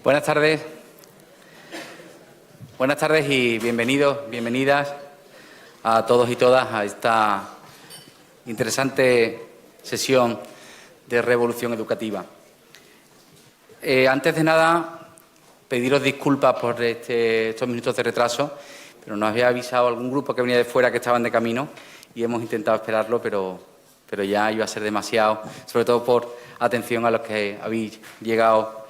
Buenas tardes. Buenas tardes y bienvenidos, bienvenidas a todos y todas a esta interesante sesión de Revolución Educativa. Antes de nada, pediros disculpas por estos minutos de retraso, pero nos había avisado algún grupo que venía de fuera que estaban de camino y hemos intentado esperarlo, pero ya iba a ser demasiado, sobre todo por atención a los que habéis llegado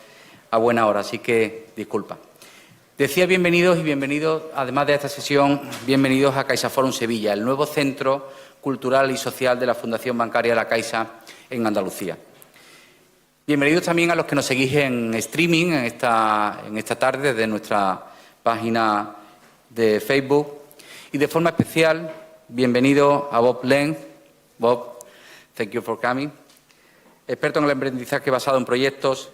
a buena hora, así que disculpa. Decía bienvenidos y bienvenidos, además de esta sesión, bienvenidos a CaixaForum Sevilla, el nuevo centro cultural y social de la Fundación Bancaria La Caixa en Andalucía. Bienvenidos también a los que nos seguís en streaming en esta tarde desde nuestra página de Facebook. Y de forma especial, bienvenido a Bob Lenz. Bob, thank you for coming. Experto en el aprendizaje basado en proyectos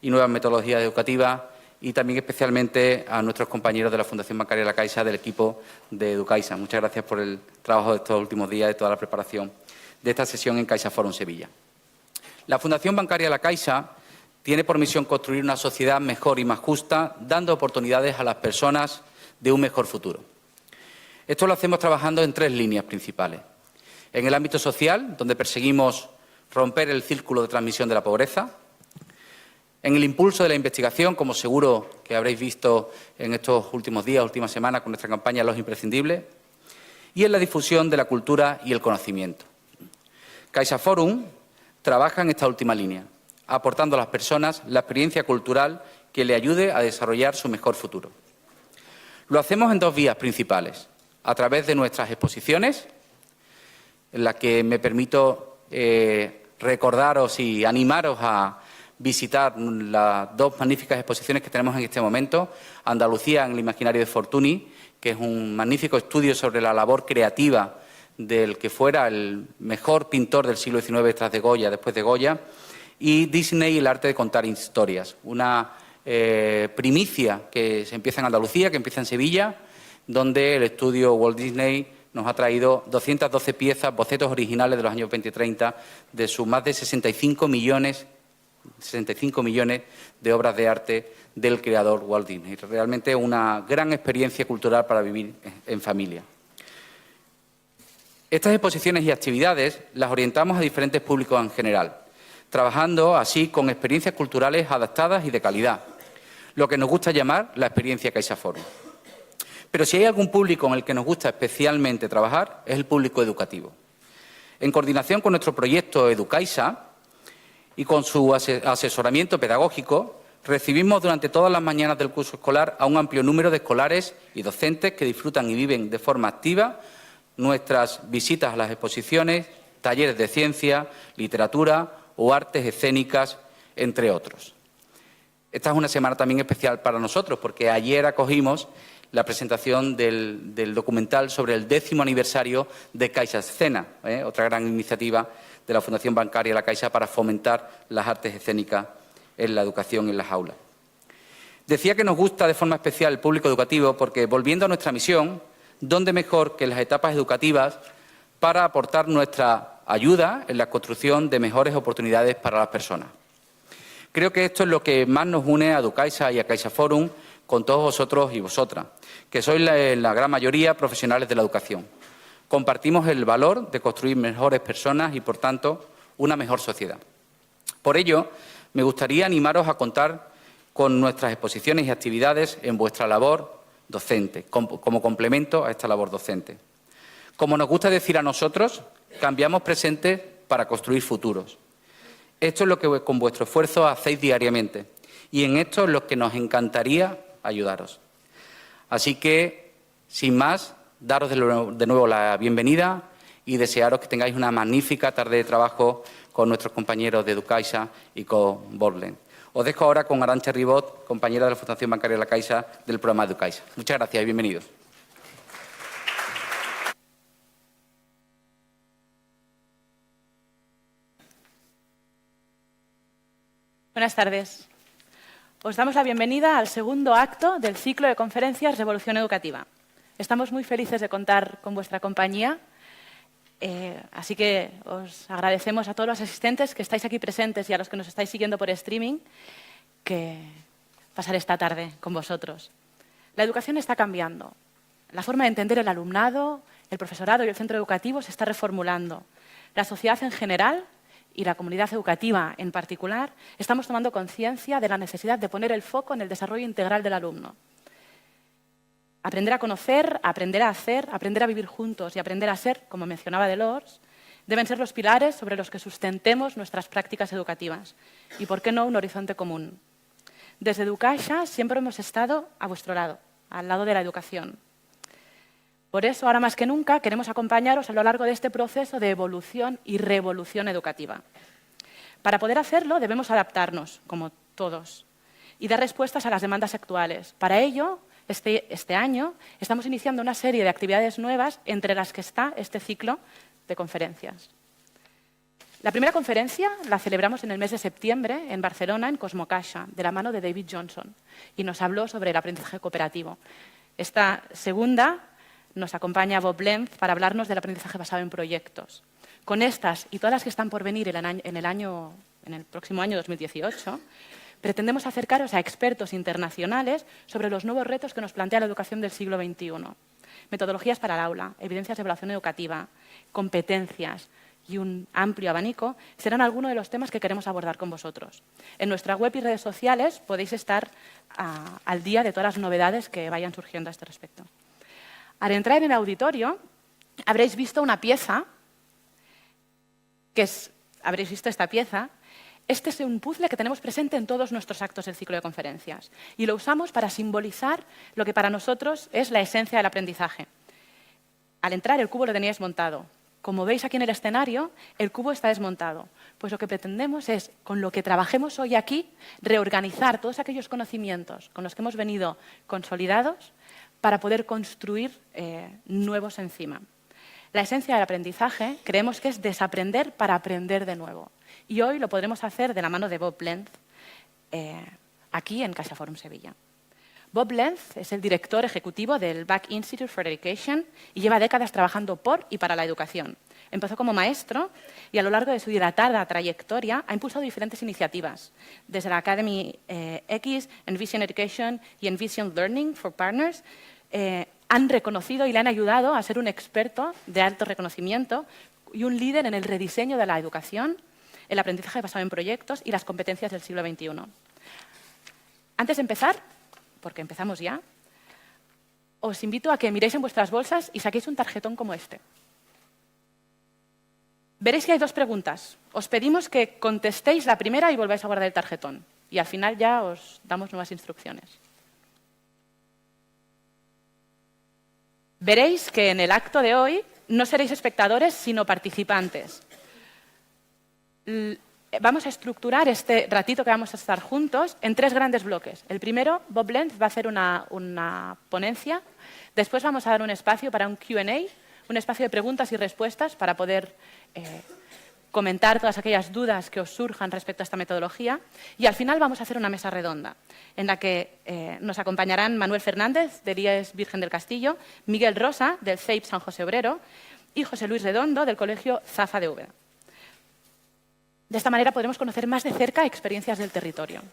y nuevas metodologías educativas, y también especialmente a nuestros compañeros de la Fundación Bancaria La Caixa, del equipo de Educaixa. Muchas gracias por el trabajo de estos últimos días, de toda la preparación de esta sesión en CaixaForum Sevilla. La Fundación Bancaria La Caixa tiene por misión construir una sociedad mejor y más justa, dando oportunidades a las personas de un mejor futuro. Esto lo hacemos trabajando en 3 líneas principales. En el ámbito social, donde perseguimos romper el círculo de transmisión de la pobreza. En el impulso de la investigación, como seguro que habréis visto en estos últimos días, últimas semanas, con nuestra campaña Los Imprescindibles. Y en la difusión de la cultura y el conocimiento. CaixaForum trabaja en esta última línea, aportando a las personas la experiencia cultural que le ayude a desarrollar su mejor futuro. Lo hacemos en 2 vías principales, a través de nuestras exposiciones, en las que me permito recordaros y animaros a visitar las 2 magníficas exposiciones que tenemos en este momento. Andalucía en el imaginario de Fortuny, que es un magnífico estudio sobre la labor creativa del que fuera el mejor pintor del siglo XIX tras de Goya, después de Goya, y Disney y el arte de contar historias. Una primicia que se empieza en Andalucía, que empieza en Sevilla, donde el estudio Walt Disney nos ha traído 212 piezas, bocetos originales de los años 20 y 30, de sus más de 65 millones de obras de arte del creador Walt Disney. Realmente una gran experiencia cultural para vivir en familia. Estas exposiciones y actividades las orientamos a diferentes públicos en general, trabajando así con experiencias culturales adaptadas y de calidad, lo que nos gusta llamar la experiencia CaixaForum. Pero si hay algún público en el que nos gusta especialmente trabajar, es el público educativo. En coordinación con nuestro proyecto Educaixa y con su asesoramiento pedagógico, recibimos durante todas las mañanas del curso escolar a un amplio número de escolares y docentes que disfrutan y viven de forma activa nuestras visitas a las exposiciones, talleres de ciencia, literatura o artes escénicas, entre otros. Esta es una semana también especial para nosotros, porque ayer acogimos la presentación del documental sobre el 10º aniversario de Caixa Escena, otra gran iniciativa de la Fundación Bancaria La Caixa para fomentar las artes escénicas en la educación en las aulas. Decía que nos gusta de forma especial el público educativo porque, volviendo a nuestra misión, ¿dónde mejor que en las etapas educativas para aportar nuestra ayuda en la construcción de mejores oportunidades para las personas? Creo que esto es lo que más nos une a Educaixa y a CaixaForum con todos vosotros y vosotras, que sois la gran mayoría profesionales de la educación. Compartimos el valor de construir mejores personas y, por tanto, una mejor sociedad. Por ello, me gustaría animaros a contar con nuestras exposiciones y actividades en vuestra labor docente, como complemento a esta labor docente. Como nos gusta decir a nosotros, cambiamos presentes para construir futuros. Esto es lo que con vuestro esfuerzo hacéis diariamente y en esto es lo que nos encantaría ayudaros. Así que, sin más, daros de nuevo la bienvenida y desearos que tengáis una magnífica tarde de trabajo con nuestros compañeros de Educaixa y con Bob Lenz. Os dejo ahora con Arantxa Ribot, compañera de la Fundación Bancaria La Caixa del programa Educaixa. Muchas gracias y bienvenidos. Buenas tardes. Os damos la bienvenida al segundo acto del ciclo de conferencias Revolución Educativa. Estamos muy felices de contar con vuestra compañía, así que os agradecemos a todos los asistentes que estáis aquí presentes y a los que nos estáis siguiendo por streaming, que pasar esta tarde con vosotros. La educación está cambiando. La forma de entender el alumnado, el profesorado y el centro educativo se está reformulando. La sociedad en general y la comunidad educativa en particular estamos tomando conciencia de la necesidad de poner el foco en el desarrollo integral del alumno. Aprender a conocer, aprender a hacer, aprender a vivir juntos y aprender a ser, como mencionaba Delors, deben ser los pilares sobre los que sustentemos nuestras prácticas educativas y, por qué no, un horizonte común. Desde Educaixa siempre hemos estado a vuestro lado, al lado de la educación. Por eso, ahora más que nunca, queremos acompañaros a lo largo de este proceso de evolución y revolución educativa. Para poder hacerlo, debemos adaptarnos, como todos, y dar respuestas a las demandas actuales. Para ello, este año estamos iniciando una serie de actividades nuevas, entre las que está este ciclo de conferencias. La primera conferencia la celebramos en el mes de septiembre en Barcelona, en Cosmocaixa, de la mano de David Johnson, y nos habló sobre el aprendizaje cooperativo. Esta segunda nos acompaña Bob Lenz para hablarnos del aprendizaje basado en proyectos. Con estas y todas las que están por venir en el próximo año 2018, pretendemos acercaros a expertos internacionales sobre los nuevos retos que nos plantea la educación del siglo XXI. Metodologías para el aula, evidencias de evaluación educativa, competencias y un amplio abanico serán algunos de los temas que queremos abordar con vosotros. En nuestra web y redes sociales podéis estar al día de todas las novedades que vayan surgiendo a este respecto. Al entrar en el auditorio, habréis visto una pieza, habréis visto esta pieza. Este es un puzzle que tenemos presente en todos nuestros actos del ciclo de conferencias y lo usamos para simbolizar lo que para nosotros es la esencia del aprendizaje. Al entrar, el cubo lo teníais montado. Como veis aquí en el escenario, el cubo está desmontado. Pues lo que pretendemos es, con lo que trabajemos hoy aquí, reorganizar todos aquellos conocimientos con los que hemos venido consolidados para poder construir nuevos encima. La esencia del aprendizaje creemos que es desaprender para aprender de nuevo. Y hoy lo podremos hacer de la mano de Bob Lenz, aquí en CaixaForum Sevilla. Bob Lenz es el director ejecutivo del Back Institute for Education y lleva décadas trabajando por y para la educación. Empezó como maestro y a lo largo de su dilatada trayectoria ha impulsado diferentes iniciativas, desde la Academy X, Envision Education y Envision Learning for Partners. Han reconocido y le han ayudado a ser un experto de alto reconocimiento y un líder en el rediseño de la educación, el aprendizaje basado en proyectos y las competencias del siglo XXI. Antes de empezar, porque empezamos ya, os invito a que miréis en vuestras bolsas y saquéis un tarjetón como este. Veréis que hay dos preguntas. Os pedimos que contestéis la primera y volváis a guardar el tarjetón. Y al final ya os damos nuevas instrucciones. Veréis que en el acto de hoy no seréis espectadores, sino participantes. Vamos a estructurar este ratito que vamos a estar juntos en tres grandes bloques. El primero, Bob Lenz va a hacer una ponencia. Después vamos a dar un espacio para un Q&A, un espacio de preguntas y respuestas para poder comentar todas aquellas dudas que os surjan respecto a esta metodología. Y al final vamos a hacer una mesa redonda, en la que nos acompañarán Manuel Fernández, del IES Virgen del Castillo, Miguel Rosa, del CEIP San José Obrero, y José Luis Redondo, del Colegio Zafa de Úbeda. De esta manera podremos conocer más de cerca experiencias del territorio.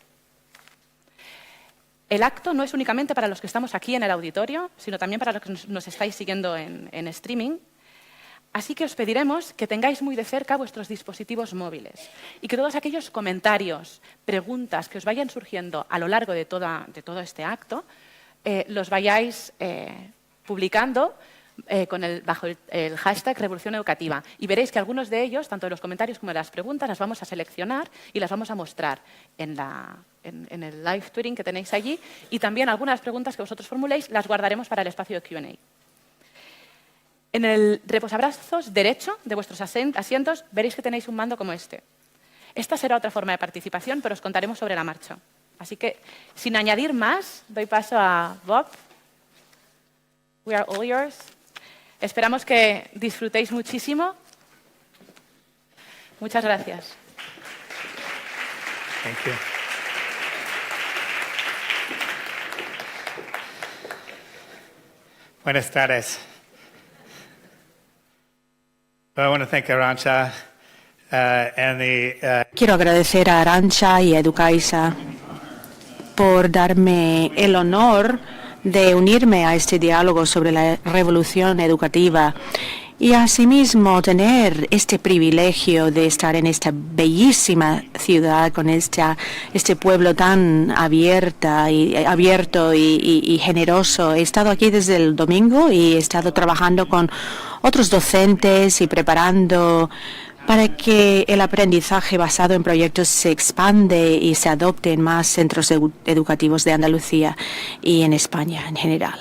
El acto no es únicamente para los que estamos aquí en el auditorio, sino también para los que nos estáis siguiendo en streaming. Así que os pediremos que tengáis muy de cerca vuestros dispositivos móviles y que todos aquellos comentarios, preguntas que os vayan surgiendo a lo largo de todo este acto, los vayáis publicando bajo el hashtag Revolución Educativa. Y veréis que algunos de ellos, tanto de los comentarios como de las preguntas, las vamos a seleccionar y las vamos a mostrar en el live tweeting que tenéis allí. Y también algunas de las preguntas que vosotros formuléis las guardaremos para el espacio de Q&A. En el reposabrazos derecho de vuestros asientos veréis que tenéis un mando como este. Esta será otra forma de participación, pero os contaremos sobre la marcha. Así que, sin añadir más, doy paso a Bob. We are all yours. Esperamos que disfrutéis muchísimo. Muchas gracias. Thank you. Buenas tardes. I want to thank Arantxa and the Quiero agradecer a Arantxa y a Educaixa por darme el honor de unirme a este diálogo sobre la revolución educativa y asimismo tener este privilegio de estar en esta bellísima ciudad con este pueblo tan abierto y generoso. He estado aquí desde el domingo y he estado trabajando con otros docentes y preparando para que el aprendizaje basado en proyectos se expande y se adopte en más centros educativos de Andalucía y en España en general.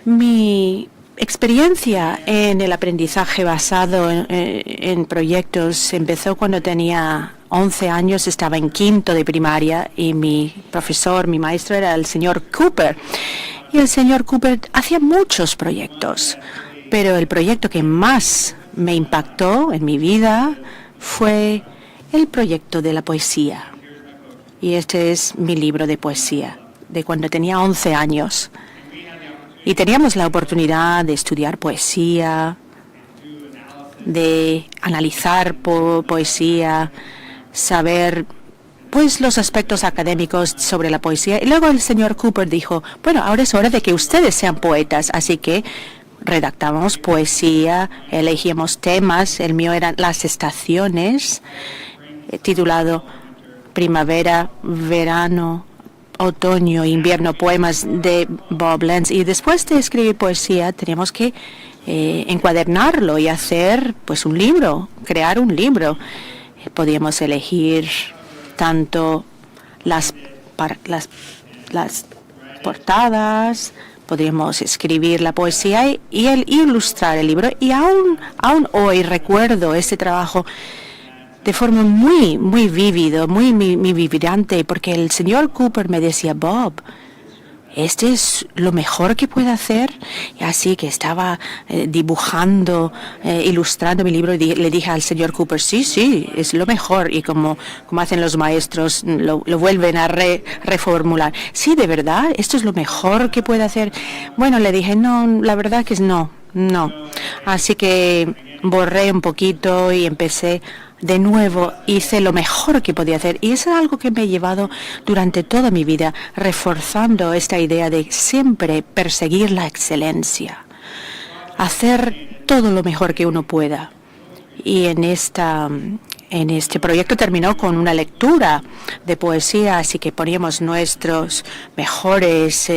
Mi experiencia en el aprendizaje basado en proyectos empezó cuando tenía 11 años, estaba en quinto de primaria y mi profesor, mi maestro era el señor Cooper. Y el señor Cooper hacía muchos proyectos, pero el proyecto que más me impactó en mi vida fue el proyecto de la poesía. Y este es mi libro de poesía, de cuando tenía 11 años. Y teníamos la oportunidad de estudiar poesía, de analizar poesía, saber pues los aspectos académicos sobre la poesía. Y luego el señor Cooper dijo, bueno, ahora es hora de que ustedes sean poetas, así que redactábamos poesía, elegíamos temas, el mío eran las estaciones, titulado Primavera, Verano, Otoño, Invierno, poemas de Bob Lenz. Y después de escribir poesía teníamos que encuadernarlo y hacer pues un libro, crear un libro. Podíamos elegir tanto las portadas, podíamos escribir la poesía y ilustrar el libro. Y aún hoy recuerdo ese trabajo de forma muy vívido, muy vibrante, porque el señor Cooper me decía, Bob, este es lo mejor que puede hacer. Y así que estaba dibujando, ilustrando mi libro, y le dije al señor Cooper, sí, es lo mejor. Y como hacen los maestros, lo vuelven a reformular. Sí, de verdad, esto es lo mejor que puede hacer. Bueno, le dije, no, la verdad que es no. Así que borré un poquito y empecé de nuevo, hice lo mejor que podía hacer. Y es algo que me ha llevado durante toda mi vida, reforzando esta idea de siempre perseguir la excelencia, hacer todo lo mejor que uno pueda. Y en este proyecto terminó con una lectura de poesía, así que poníamos nuestros mejores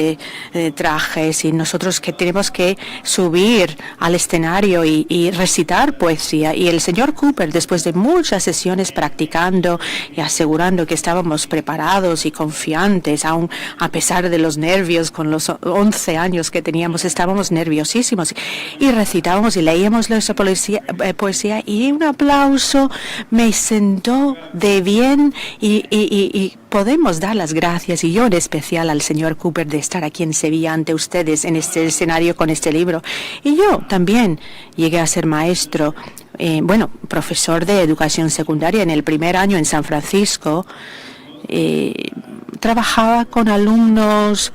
trajes y nosotros que tenemos que subir al escenario y recitar poesía. Y el señor Cooper, después de muchas sesiones practicando y asegurando que estábamos preparados y confiantes, aún a pesar de los nervios, con los 11 años que teníamos, estábamos nerviosísimos y recitábamos y leíamos nuestra poesía y un aplauso me sentó de bien y podemos dar las gracias, y yo en especial al señor Cooper, de estar aquí en Sevilla ante ustedes en este escenario con este libro. Y yo también llegué a ser maestro, profesor de educación secundaria en el primer año en San Francisco. Trabajaba con alumnos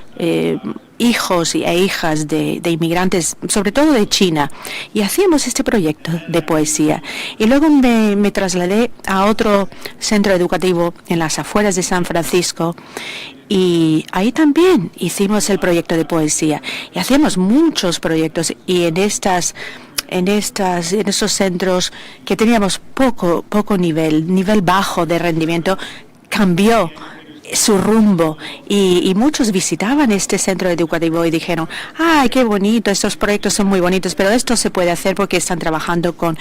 hijos e hijas de inmigrantes, sobre todo de China, y hacíamos este proyecto de poesía. Y luego me trasladé a otro centro educativo en las afueras de San Francisco, y ahí también hicimos el proyecto de poesía. Y hacíamos muchos proyectos, y en esos centros que teníamos poco nivel bajo de rendimiento, cambió su rumbo y muchos visitaban este centro educativo y dijeron, ¡ay, qué bonito! Estos proyectos son muy bonitos, pero esto se puede hacer porque están trabajando con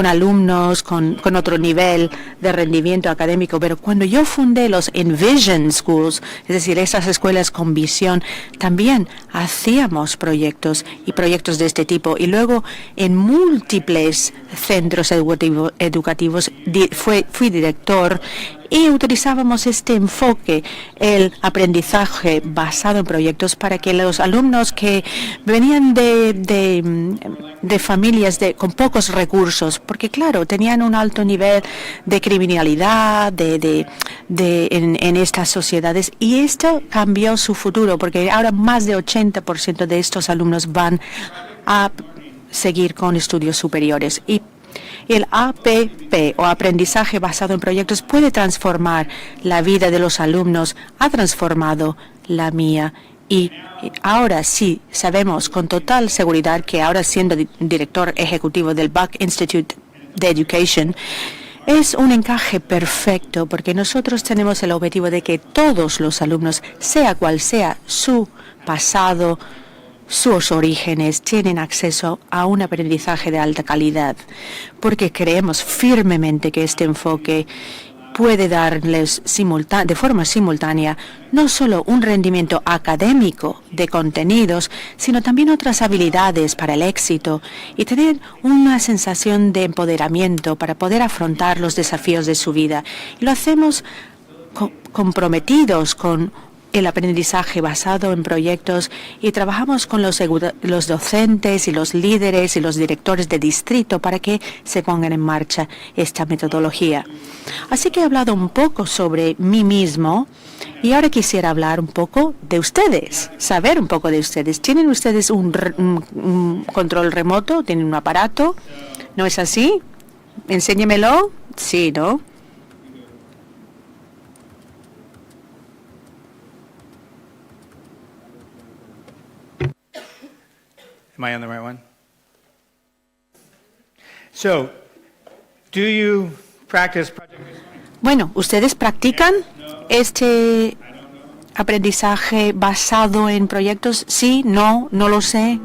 alumnos con otro nivel de rendimiento académico. Pero cuando yo fundé los Envision Schools, es decir, esas escuelas con visión, también hacíamos proyectos de este tipo. Y luego en múltiples centros educativos fui director, y utilizábamos este enfoque, el aprendizaje basado en proyectos, para que los alumnos que venían de familias con pocos recursos, porque claro, tenían un alto nivel de criminalidad en estas sociedades, y esto cambió su futuro, porque ahora más de 80% de estos alumnos van a seguir con estudios superiores. El APP o aprendizaje basado en proyectos puede transformar la vida de los alumnos, ha transformado la mía. Y ahora sí sabemos con total seguridad que ahora siendo director ejecutivo del Buck Institute de Education, es un encaje perfecto porque nosotros tenemos el objetivo de que todos los alumnos, sea cual sea su pasado, sus orígenes, tienen acceso a un aprendizaje de alta calidad, porque creemos firmemente que este enfoque puede darles de forma simultánea no solo un rendimiento académico de contenidos, sino también otras habilidades para el éxito y tener una sensación de empoderamiento para poder afrontar los desafíos de su vida. Y lo hacemos comprometidos con el aprendizaje basado en proyectos y trabajamos con los docentes y los líderes y los directores de distrito para que se pongan en marcha esta metodología. Así que he hablado un poco sobre mí mismo y ahora quisiera hablar un poco de ustedes, saber un poco de ustedes. ¿Tienen ustedes un control remoto? ¿Tienen un aparato? ¿No es así? Enséñemelo. Sí, ¿no? Am I on the right one? So, do you practice project based? Bueno, ¿ustedes practican este aprendizaje basado en proyectos? Sí, no, no lo sé.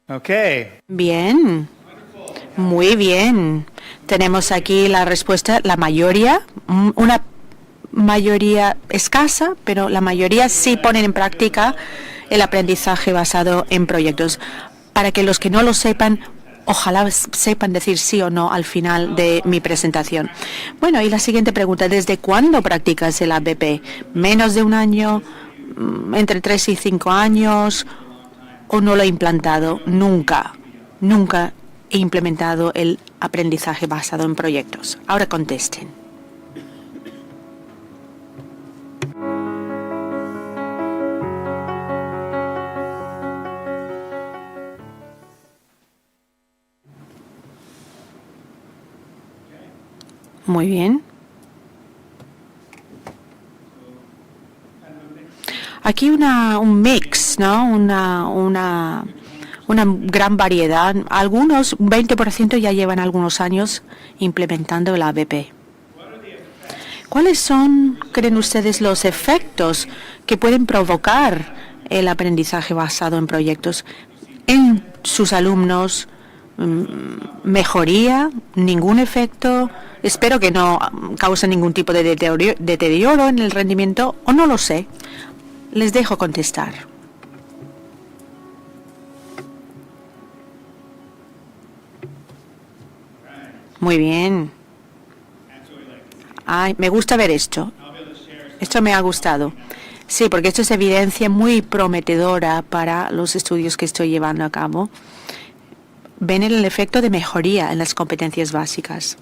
Okay. Bien, muy bien. Tenemos aquí la respuesta, la mayoría, una mayoría escasa, pero la mayoría sí ponen en práctica el aprendizaje basado en proyectos. Para que los que no lo sepan, ojalá sepan decir sí o no al final de mi presentación. Bueno, y la siguiente pregunta, ¿desde cuándo practicas el ABP? ¿Menos de un año? ¿Entre 3 y 5 años? ¿O no lo he implantado? Nunca he implementado el aprendizaje basado en proyectos. Ahora contesten. Muy bien. Aquí un mix, ¿no? Una gran variedad. Algunos, un 20% ya llevan algunos años implementando el ABP. ¿Cuáles son, creen ustedes, los efectos que pueden provocar el aprendizaje basado en proyectos en sus alumnos? ¿Mejoría? ¿Ningún efecto? Espero que no cause ningún tipo de deterioro en el rendimiento, o no lo sé. Les dejo contestar. Muy bien. Ay, me gusta ver esto. Esto me ha gustado. Sí, porque esto es evidencia muy prometedora para los estudios que estoy llevando a cabo. Ven el efecto de mejoría en las competencias básicas.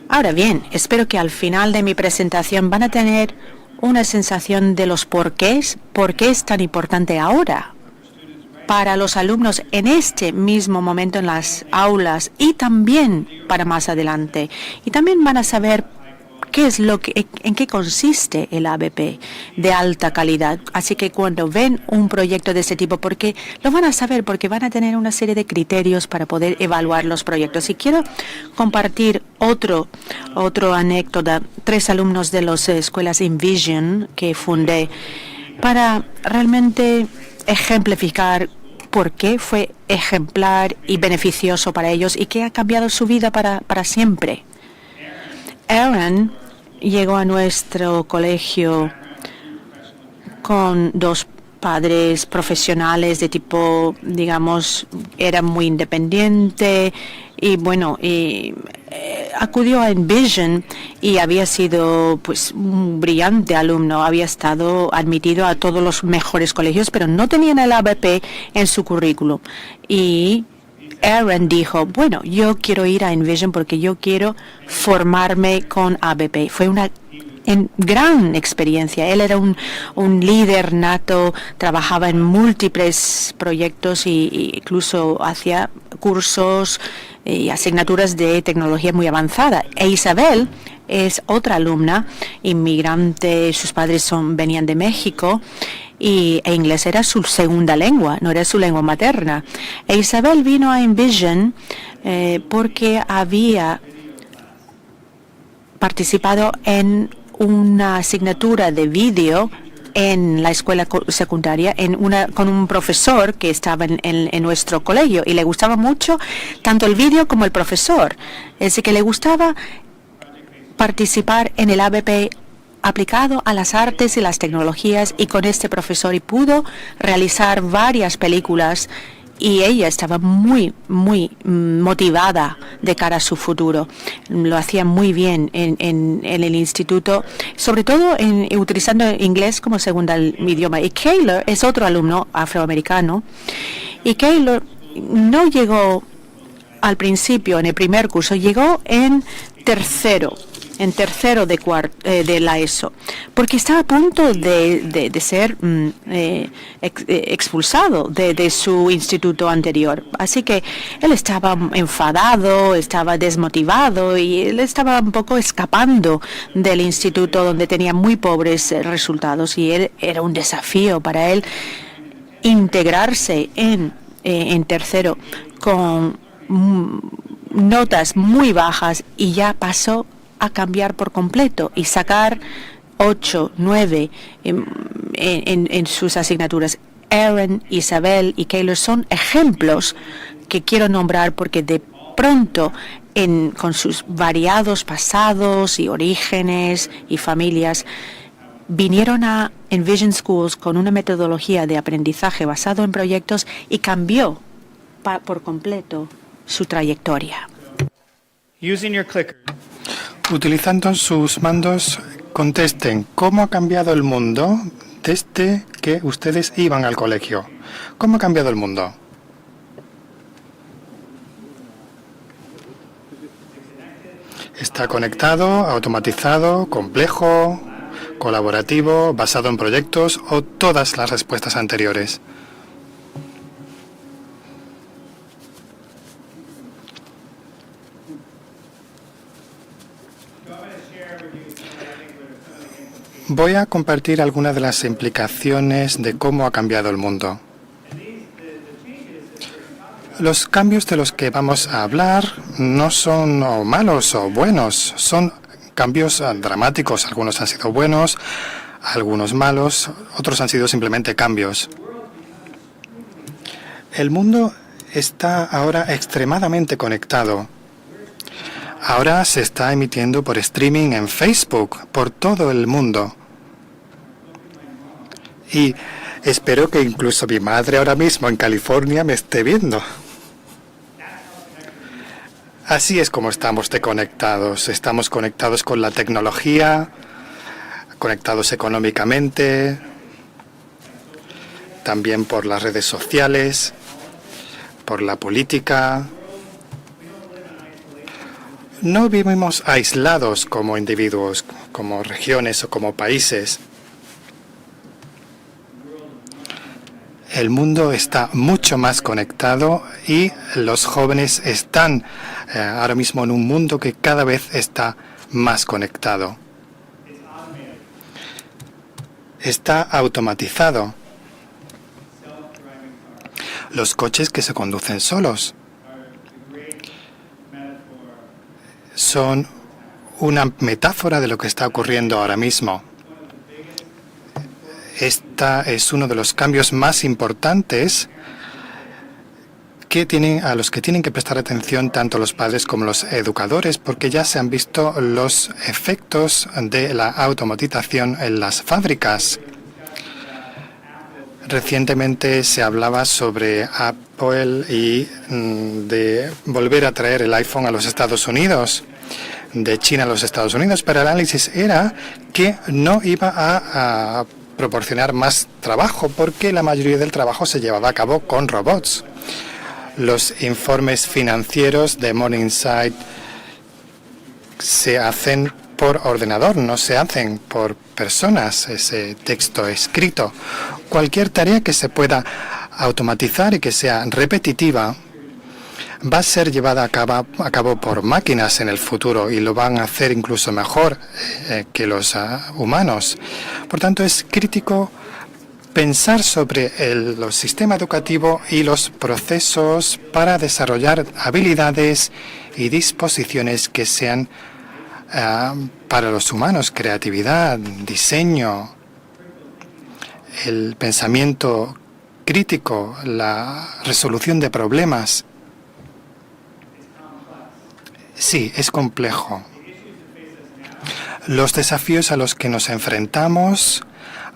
Ahora bien, espero que al final de mi presentación van a tener una sensación de los porqués, por qué es tan importante ahora para los alumnos en este mismo momento en las aulas y también para más adelante. Y también van a saber en qué consiste el ABP de alta calidad. Así que cuando ven un proyecto de este tipo, porque lo van a saber, porque van a tener una serie de criterios para poder evaluar los proyectos. Y quiero compartir otro anécdota. 3 alumnos de las escuelas Envision que fundé para realmente ejemplificar por qué fue ejemplar y beneficioso para ellos y que ha cambiado su vida para siempre. Aaron llegó a nuestro colegio con 2 padres profesionales de tipo, digamos, era muy independiente y bueno, acudió a Envision y había sido pues un brillante alumno, había estado admitido a todos los mejores colegios, pero no tenían el ABP en su currículum. Y Aaron dijo, bueno, yo quiero ir a Envision porque yo quiero formarme con ABP. Fue una gran experiencia. Él era un líder nato, trabajaba en múltiples proyectos y incluso hacía cursos y asignaturas de tecnología muy avanzada. E Isabel es otra alumna, inmigrante, sus padres venían de México e inglés era su segunda lengua, no era su lengua materna. E Isabel vino a Envision porque había participado en una asignatura de vídeo en la escuela secundaria con un profesor que estaba en nuestro colegio y le gustaba mucho tanto el vídeo como el profesor. Así que le gustaba participar en el ABP aplicado a las artes y las tecnologías y con este profesor y pudo realizar varias películas y ella estaba muy motivada de cara a su futuro. Lo hacía muy bien en el instituto, sobre todo utilizando inglés como segunda idioma. Y Keylor es otro alumno afroamericano. Y Keylor no llegó al principio, en el primer curso, llegó en tercero de la ESO, porque estaba a punto de ser expulsado de su instituto anterior. Así que él estaba enfadado, estaba desmotivado y él estaba un poco escapando del instituto donde tenía muy pobres resultados y era un desafío para él integrarse en tercero con notas muy bajas y ya pasó a cambiar por completo y sacar 8, 9 en sus asignaturas. Aaron, Isabel y Keylor son ejemplos que quiero nombrar porque de pronto con sus variados pasados y orígenes y familias vinieron a Envision Schools con una metodología de aprendizaje basado en proyectos y cambió por completo su trayectoria. Using your clicker. Utilizando sus mandos, contesten, ¿cómo ha cambiado el mundo desde que ustedes iban al colegio? ¿Cómo ha cambiado el mundo? ¿Está conectado, automatizado, complejo, colaborativo, basado en proyectos o todas las respuestas anteriores? Voy a compartir algunas de las implicaciones de cómo ha cambiado el mundo. Los cambios de los que vamos a hablar no son malos o buenos, son cambios dramáticos. Algunos han sido buenos, algunos malos, otros han sido simplemente cambios. El mundo está ahora extremadamente conectado. Ahora se está emitiendo por streaming en Facebook, por todo el mundo. Y espero que incluso mi madre ahora mismo en California me esté viendo. Así es como estamos conectados. Estamos conectados con la tecnología, conectados económicamente, también por las redes sociales, por la política. No vivimos aislados como individuos, como regiones o como países. El mundo está mucho más conectado y los jóvenes están ahora mismo en un mundo que cada vez está más conectado. Está automatizado. Los coches que se conducen solos son una metáfora de lo que está ocurriendo ahora mismo. Esta es uno de los cambios más importantes a los que tienen que prestar atención tanto los padres como los educadores, porque ya se han visto los efectos de la automatización en las fábricas. Recientemente se hablaba sobre Apple y de volver a traer el iPhone a los Estados Unidos. de China a los Estados Unidos, pero el análisis era que no iba a proporcionar más trabajo porque la mayoría del trabajo se llevaba a cabo con robots. Los informes financieros de Morningside se hacen por ordenador, no se hacen por personas, ese texto escrito. Cualquier tarea que se pueda automatizar y que sea repetitiva va a ser llevada a cabo por máquinas en el futuro y lo van a hacer incluso mejor que los humanos. Por tanto, es crítico pensar sobre el sistema educativo y los procesos para desarrollar habilidades y disposiciones que sean para los humanos: creatividad, diseño, el pensamiento crítico, la resolución de problemas. Sí, es complejo. Los desafíos a los que nos enfrentamos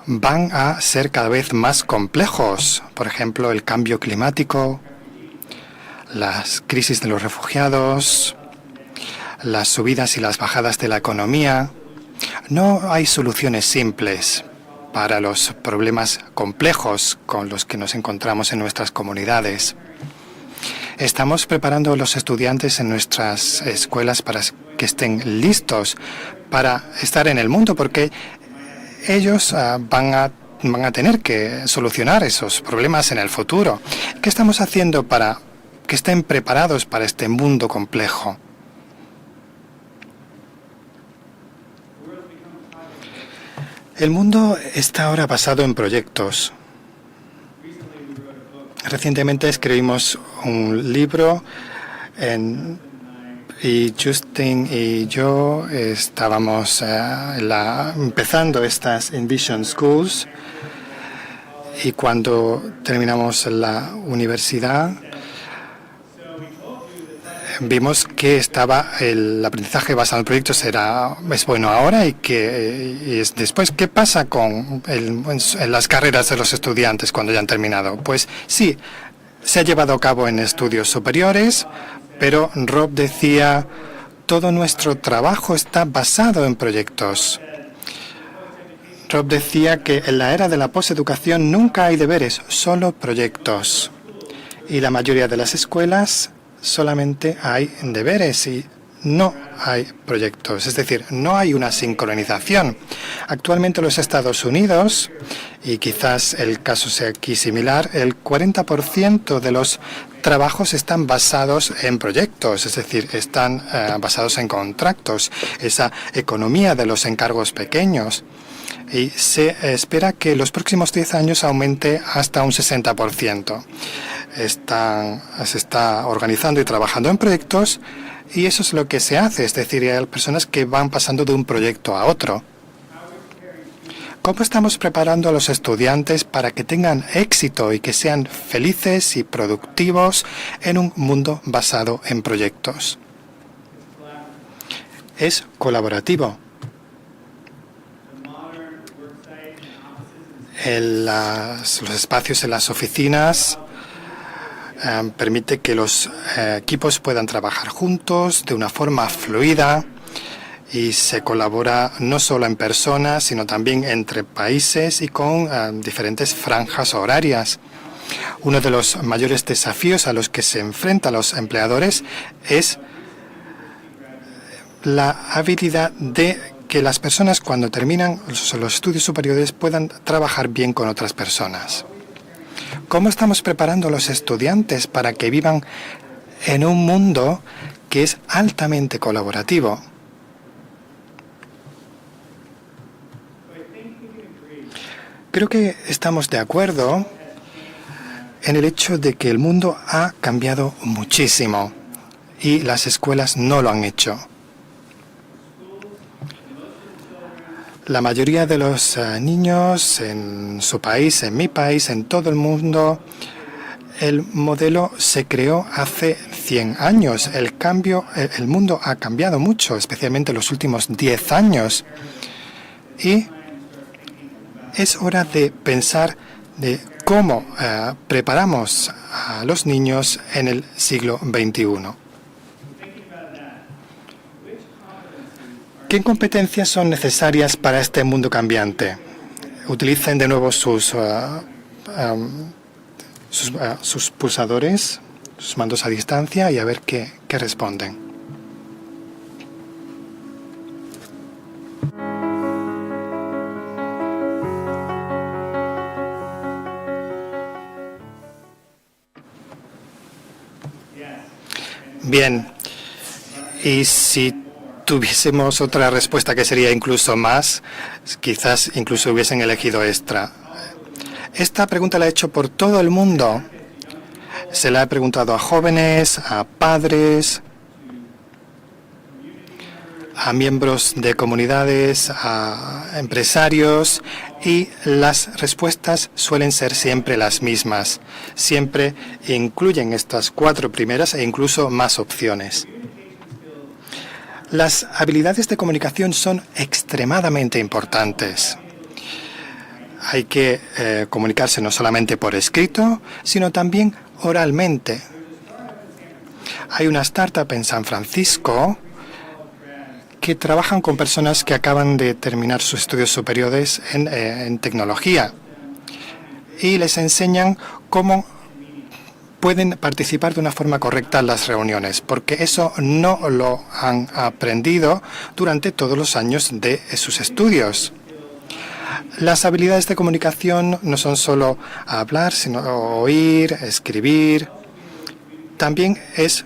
van a ser cada vez más complejos. Por ejemplo, el cambio climático, las crisis de los refugiados, las subidas y las bajadas de la economía. No hay soluciones simples para los problemas complejos con los que nos encontramos en nuestras comunidades. Estamos preparando a los estudiantes en nuestras escuelas para que estén listos para estar en el mundo, porque ellos van a tener que solucionar esos problemas en el futuro. ¿Qué estamos haciendo para que estén preparados para este mundo complejo? El mundo está ahora basado en proyectos. Recientemente escribimos un libro y Justin y yo estábamos empezando estas Envision Schools, y cuando terminamos la universidad vimos que el aprendizaje basado en proyectos es bueno ahora y que es después. ¿Qué pasa con en las carreras de los estudiantes cuando ya han terminado? Pues sí, se ha llevado a cabo en estudios superiores, pero Rob decía, todo nuestro trabajo está basado en proyectos. Rob decía que en la era de la posteducación nunca hay deberes, solo proyectos. Y la mayoría de las escuelas solamente hay deberes y no hay proyectos, es decir, no hay una sincronización. Actualmente en los Estados Unidos, y quizás el caso sea aquí similar, el 40% de los trabajos están basados en proyectos, es decir, están basados en contratos, esa economía de los encargos pequeños. Y se espera que en los próximos 10 años aumente hasta un 60%. Se está organizando y trabajando en proyectos, y eso es lo que se hace, es decir, hay personas que van pasando de un proyecto a otro. ¿Cómo estamos preparando a los estudiantes para que tengan éxito y que sean felices y productivos en un mundo basado en proyectos? Es colaborativo. Los espacios en las oficinas permite que los equipos puedan trabajar juntos de una forma fluida, y se colabora no solo en persona, sino también entre países y con diferentes franjas horarias. Uno de los mayores desafíos a los que se enfrentan los empleadores es la habilidad de que las personas, cuando terminan los estudios superiores, puedan trabajar bien con otras personas. ¿Cómo estamos preparando a los estudiantes para que vivan en un mundo que es altamente colaborativo? Creo que estamos de acuerdo en el hecho de que el mundo ha cambiado muchísimo y las escuelas no lo han hecho. La mayoría de los niños en su país, en mi país, en todo el mundo, el modelo se creó hace 100 años. El mundo ha cambiado mucho, especialmente en los últimos 10 años. Y es hora de pensar de cómo preparamos a los niños en el siglo XXI. ¿Qué competencias son necesarias para este mundo cambiante? Utilicen de nuevo sus pulsadores, sus mandos a distancia y a ver qué responden. Bien, y si tuviésemos otra respuesta que sería incluso más, quizás incluso hubiesen elegido extra. Esta pregunta la he hecho por todo el mundo. Se la he preguntado a jóvenes, a padres, a miembros de comunidades, a empresarios, y las respuestas suelen ser siempre las mismas. Siempre incluyen estas 4 primeras e incluso más opciones. Las habilidades de comunicación son extremadamente importantes. Hay que comunicarse no solamente por escrito, sino también oralmente. Hay una startup en San Francisco que trabajan con personas que acaban de terminar sus estudios superiores en tecnología y les enseñan cómo pueden participar de una forma correcta en las reuniones, porque eso no lo han aprendido durante todos los años de sus estudios. Las habilidades de comunicación no son solo hablar, sino oír, escribir. También es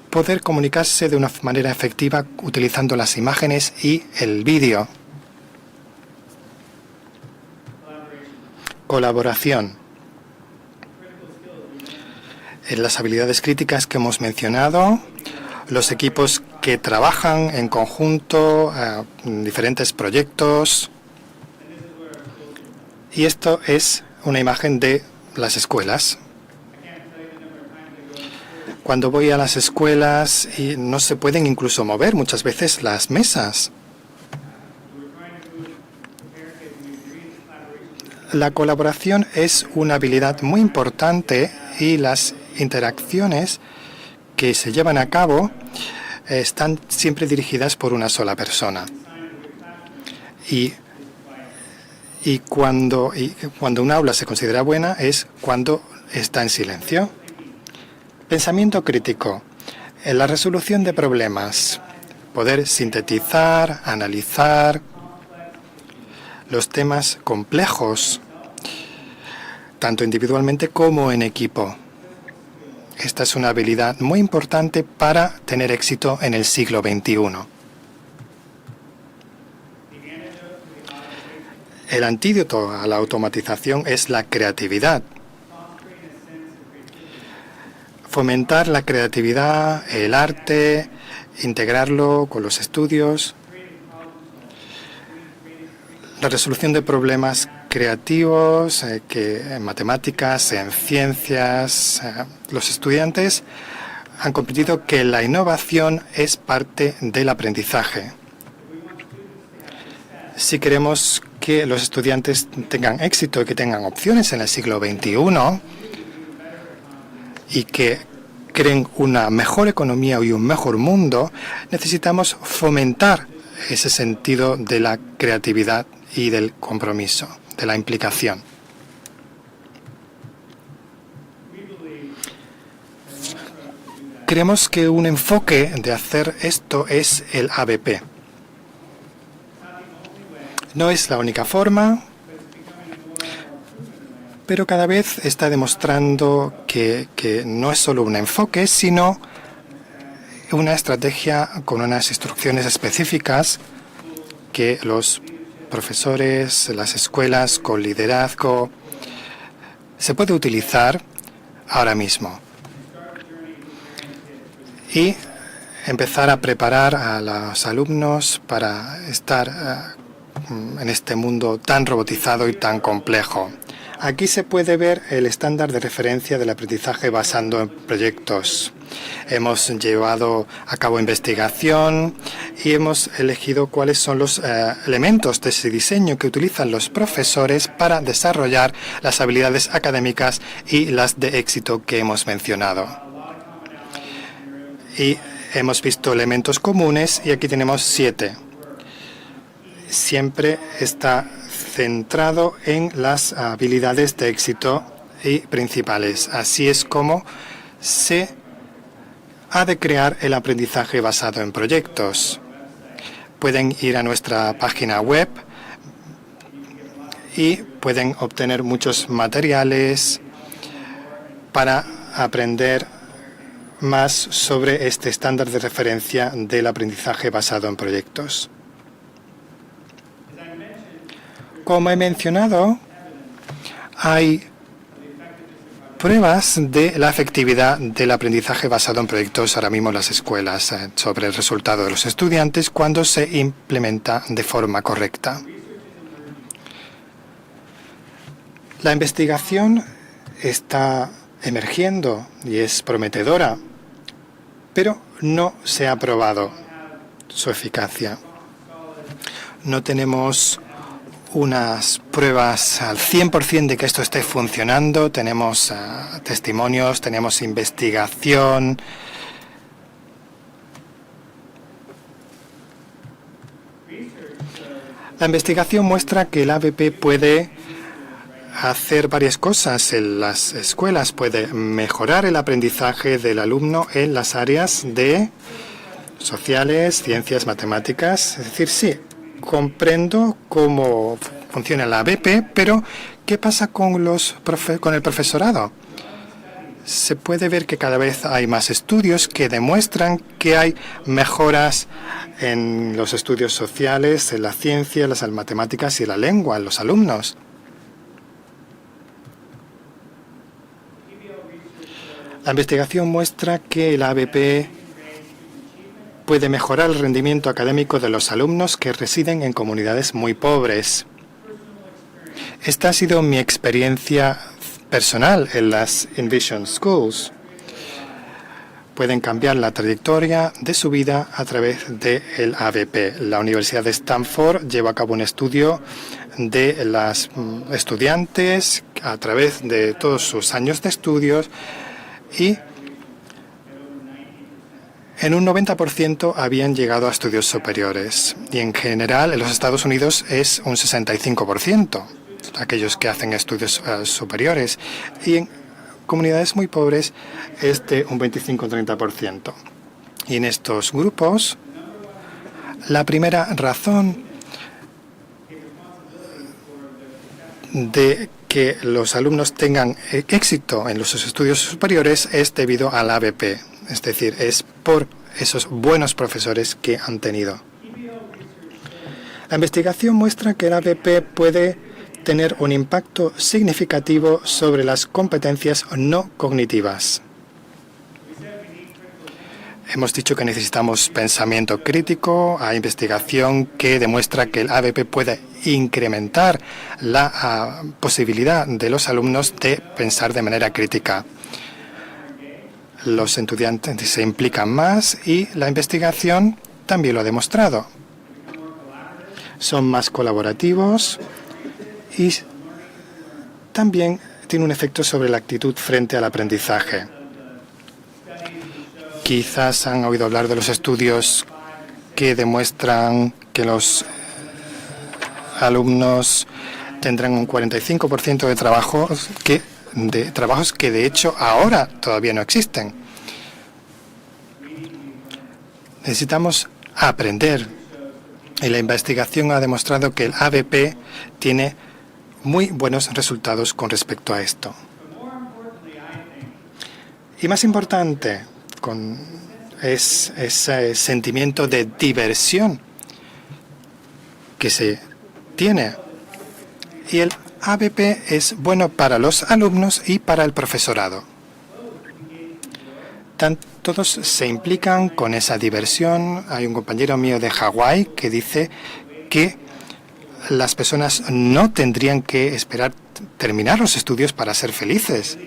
poder comunicarse de una manera efectiva utilizando las imágenes y el vídeo. Colaboración. En las habilidades críticas que hemos mencionado, los equipos que trabajan en conjunto en diferentes proyectos. Y esto es una imagen de las escuelas. Cuando voy a las escuelas y no se pueden incluso mover muchas veces las mesas. La colaboración es una habilidad muy importante y las interacciones que se llevan a cabo están siempre dirigidas por una sola persona. Y cuando un aula se considera buena es cuando está en silencio. Pensamiento crítico. En la resolución de problemas. Poder sintetizar, analizar los temas complejos, tanto individualmente como en equipo. Esta es una habilidad muy importante para tener éxito en el siglo XXI. El antídoto a la automatización es la creatividad. Fomentar la creatividad, el arte, integrarlo con los estudios. La resolución de problemas creativos, en matemáticas, en ciencias. Los estudiantes han comprendido que la innovación es parte del aprendizaje. Si queremos que los estudiantes tengan éxito y que tengan opciones en el siglo XXI y que creen una mejor economía y un mejor mundo, necesitamos fomentar ese sentido de la creatividad y del compromiso, de la implicación. Creemos que un enfoque de hacer esto es el ABP. No es la única forma, pero cada vez está demostrando que no es solo un enfoque, sino una estrategia con unas instrucciones específicas que los profesores, las escuelas con liderazgo, se puede utilizar ahora mismo. Y empezar a preparar a los alumnos para estar en este mundo tan robotizado y tan complejo. Aquí se puede ver el estándar de referencia del aprendizaje basado en proyectos. Hemos llevado a cabo investigación y hemos elegido cuáles son los elementos de ese diseño que utilizan los profesores para desarrollar las habilidades académicas y las de éxito que hemos mencionado. Y hemos visto elementos comunes y aquí tenemos 7. siempre está centrado en las habilidades de éxito y principales. Así es como se ha de crear el aprendizaje basado en proyectos. Pueden ir a nuestra página web y pueden obtener muchos materiales para aprender más sobre este estándar de referencia del aprendizaje basado en proyectos. Como he mencionado, hay pruebas de la efectividad del aprendizaje basado en proyectos ahora mismo en las escuelas sobre el resultado de los estudiantes cuando se implementa de forma correcta. La investigación está emergiendo y es prometedora, pero no se ha probado su eficacia. No tenemos unas pruebas al 100% de que esto esté funcionando. Tenemos testimonios, tenemos investigación. La investigación muestra que el ABP puede hacer varias cosas en las escuelas. Puede mejorar el aprendizaje del alumno en las áreas de sociales, ciencias, matemáticas. Es decir, sí, comprendo cómo funciona la ABP, pero ¿qué pasa con el profesorado? Se puede ver que cada vez hay más estudios que demuestran que hay mejoras en los estudios sociales, en la ciencia, las matemáticas y la lengua en los alumnos. La investigación muestra que el ABP puede mejorar el rendimiento académico de los alumnos que residen en comunidades muy pobres. Esta ha sido mi experiencia personal en las Envision Schools. Pueden cambiar la trayectoria de su vida a través del ABP. La Universidad de Stanford lleva a cabo un estudio de las estudiantes a través de todos sus años de estudios y en un 90% habían llegado a estudios superiores y en general en los Estados Unidos es un 65%, aquellos que hacen estudios superiores, y en comunidades muy pobres es de un 25-30%. Y en estos grupos, la primera razón de que los alumnos tengan éxito en los estudios superiores es debido al ABP. Es decir, es por esos buenos profesores que han tenido. La investigación muestra que el ABP puede tener un impacto significativo sobre las competencias no cognitivas. Hemos dicho que necesitamos pensamiento crítico. Hay investigación que demuestra que el ABP puede incrementar la posibilidad de los alumnos de pensar de manera crítica. Los estudiantes se implican más y la investigación también lo ha demostrado. Son más colaborativos y también tiene un efecto sobre la actitud frente al aprendizaje. Quizás han oído hablar de los estudios que demuestran que los alumnos tendrán un 45% de trabajos que de hecho ahora todavía no existen. Necesitamos aprender y la investigación ha demostrado que el ABP tiene muy buenos resultados con respecto a esto. Y más importante es ese sentimiento de diversión que se tiene. Y el ABP es bueno para los alumnos y para el profesorado. Todos se implican con esa diversión. Hay un compañero mío de Hawái que dice que las personas no tendrían que esperar terminar los estudios para ser felices.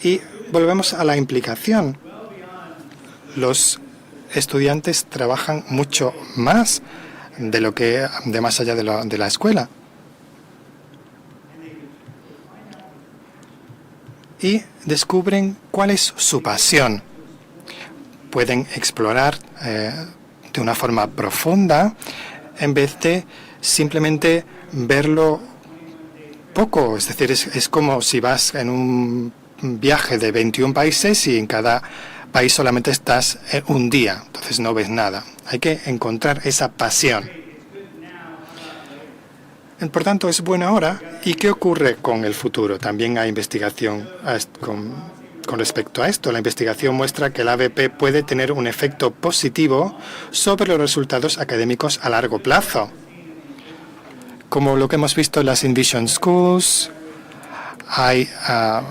Y volvemos a la implicación. Los estudiantes trabajan mucho más de más allá de la escuela. Y descubren cuál es su pasión. Pueden explorar de una forma profunda en vez de simplemente verlo poco. Es decir, es como si vas en un viaje de 21 países y en cada país solamente estás un día, entonces no ves nada. Hay que encontrar esa pasión. Por tanto, es buena ahora. ¿Y qué ocurre con el futuro? También hay investigación con respecto a esto. La investigación muestra que el ABP puede tener un efecto positivo sobre los resultados académicos a largo plazo. Como lo que hemos visto en las Envision Schools, hay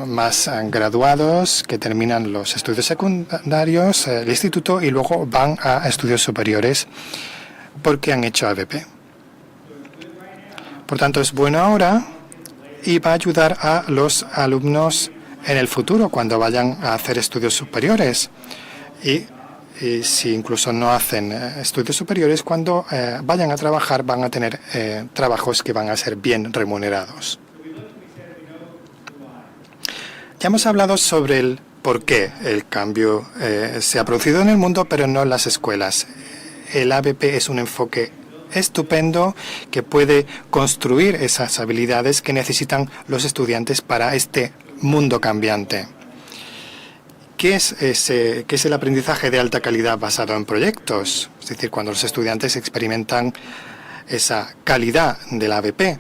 más graduados que terminan los estudios secundarios, el instituto, y luego van a estudios superiores porque han hecho ABP. Por tanto, es bueno ahora y va a ayudar a los alumnos en el futuro cuando vayan a hacer estudios superiores. Y si incluso no hacen estudios superiores, cuando vayan a trabajar van a tener trabajos que van a ser bien remunerados. Ya hemos hablado sobre el por qué el cambio se ha producido en el mundo, pero no en las escuelas. El ABP es un enfoque estupendo que puede construir esas habilidades que necesitan los estudiantes para este mundo cambiante. ¿Qué es el aprendizaje de alta calidad basado en proyectos? Es decir, cuando los estudiantes experimentan esa calidad del ABP.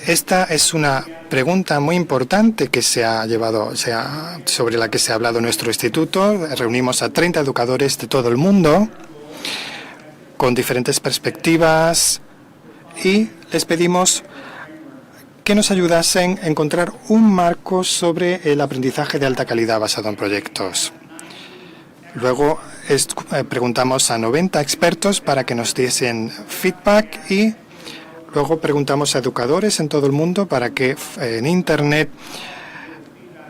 Esta es una pregunta muy importante que sobre la que se ha hablado en nuestro instituto. Reunimos a 30 educadores de todo el mundo con diferentes perspectivas y les pedimos que nos ayudasen a encontrar un marco sobre el aprendizaje de alta calidad basado en proyectos. Luego preguntamos a 90 expertos para que nos diesen feedback y luego preguntamos a educadores en todo el mundo para que en Internet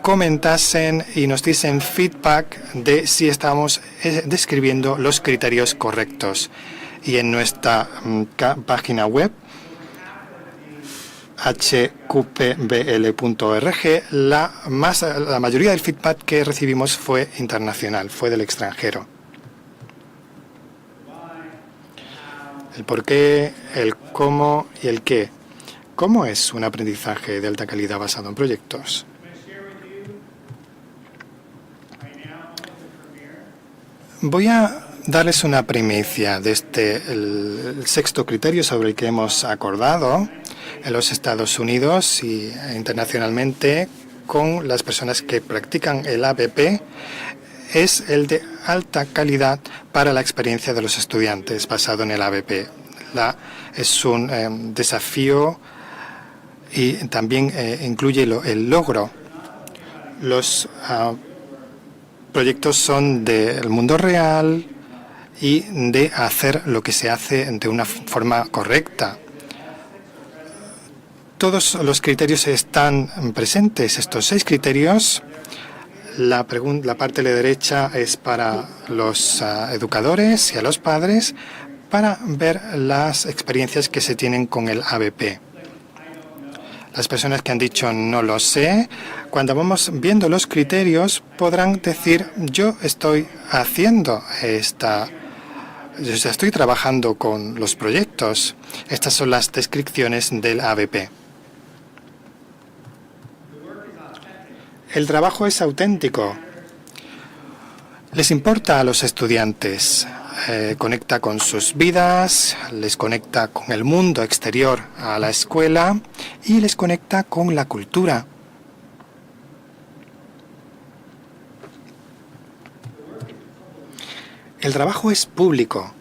comentasen y nos diesen feedback de si estamos describiendo los criterios correctos. Y en nuestra página web, hqpbl.org, la mayoría del feedback que recibimos fue internacional, fue del extranjero. El por qué, el cómo y el qué. ¿Cómo es un aprendizaje de alta calidad basado en proyectos? Voy a darles una primicia de el sexto criterio sobre el que hemos acordado en los Estados Unidos y internacionalmente con las personas que practican el ABP. Es el de alta calidad para la experiencia de los estudiantes basado en el ABP. Es un desafío y también incluye el logro. Los proyectos son del mundo real y de hacer lo que se hace de una forma correcta. Todos los criterios están presentes, estos 6 criterios. La parte de la derecha es para los educadores y a los padres para ver las experiencias que se tienen con el ABP. Las personas que han dicho no lo sé, cuando vamos viendo los criterios podrán decir yo estoy estoy trabajando con los proyectos. Estas son las descripciones del ABP. El trabajo es auténtico. Les importa a los estudiantes. Conecta con sus vidas, les conecta con el mundo exterior a la escuela y les conecta con la cultura. El trabajo es público.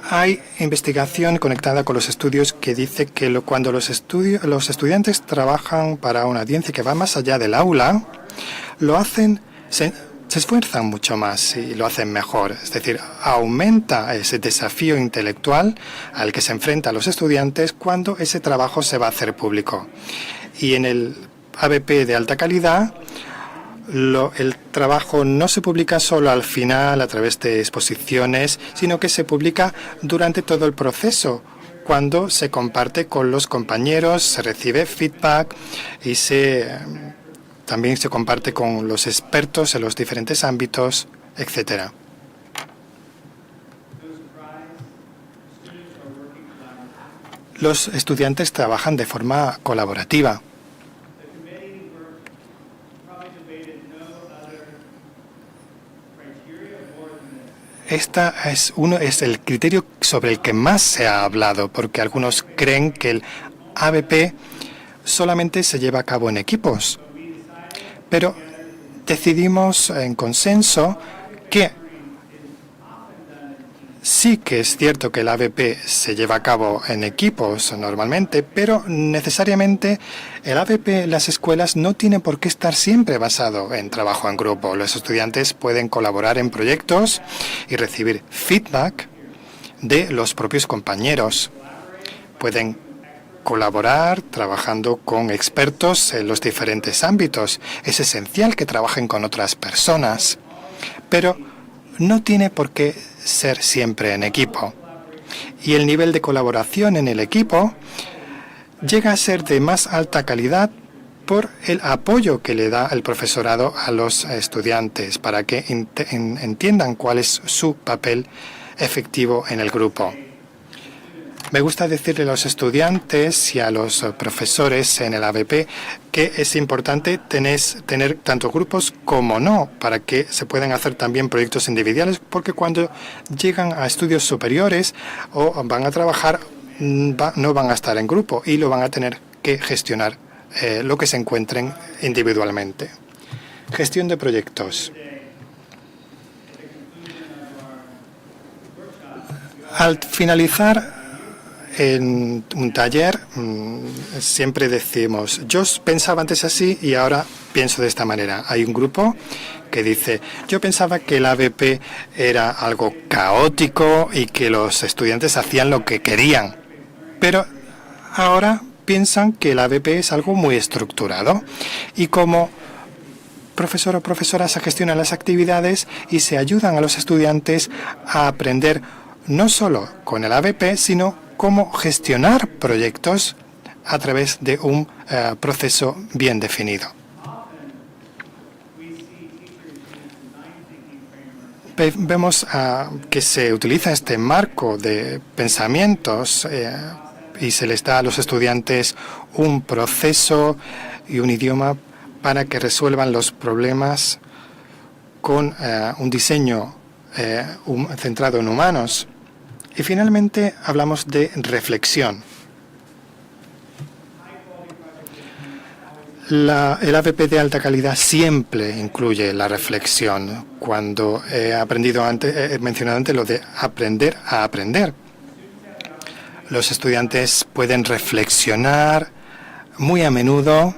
Hay investigación conectada con los estudios que dice que cuando los estudiantes trabajan para una audiencia que va más allá del aula, se esfuerzan mucho más y lo hacen mejor. Es decir, aumenta ese desafío intelectual al que se enfrentan los estudiantes cuando ese trabajo se va a hacer público. Y en el ABP de alta calidad, el trabajo no se publica solo al final a través de exposiciones, sino que se publica durante todo el proceso, cuando se comparte con los compañeros, se recibe feedback y se también se comparte con los expertos en los diferentes ámbitos, etc. Los estudiantes trabajan de forma colaborativa. Este es el criterio sobre el que más se ha hablado, porque algunos creen que el ABP solamente se lleva a cabo en equipos. Pero decidimos en consenso que sí que es cierto que el ABP se lleva a cabo en equipos normalmente, pero necesariamente el ABP en las escuelas no tiene por qué estar siempre basado en trabajo en grupo. Los estudiantes pueden colaborar en proyectos y recibir feedback de los propios compañeros. Pueden colaborar trabajando con expertos en los diferentes ámbitos. Es esencial que trabajen con otras personas, pero no tiene por qué ser siempre en equipo. Y el nivel de colaboración en el equipo llega a ser de más alta calidad por el apoyo que le da el profesorado a los estudiantes para que entiendan cuál es su papel efectivo en el grupo. Me gusta decirle a los estudiantes y a los profesores en el ABP que es importante tener tanto grupos como no, para que se puedan hacer también proyectos individuales, porque cuando llegan a estudios superiores o van a trabajar, no van a estar en grupo y lo van a tener que gestionar lo que se encuentren individualmente. Gestión de proyectos. Al finalizar en un taller, siempre decimos, yo pensaba antes así y ahora pienso de esta manera. Hay un grupo que dice, yo pensaba que el ABP era algo caótico y que los estudiantes hacían lo que querían, pero ahora piensan que el ABP es algo muy estructurado y como profesor o profesora se gestionan las actividades y se ayudan a los estudiantes a aprender no solo con el ABP, sino cómo gestionar proyectos a través de un proceso bien definido. Vemos que se utiliza este marco de pensamientos y se les da a los estudiantes un proceso y un idioma para que resuelvan los problemas con un diseño centrado en humanos. Y finalmente hablamos de reflexión. El ABP de alta calidad siempre incluye la reflexión. Cuando he mencionado antes lo de aprender a aprender. Los estudiantes pueden reflexionar muy a menudo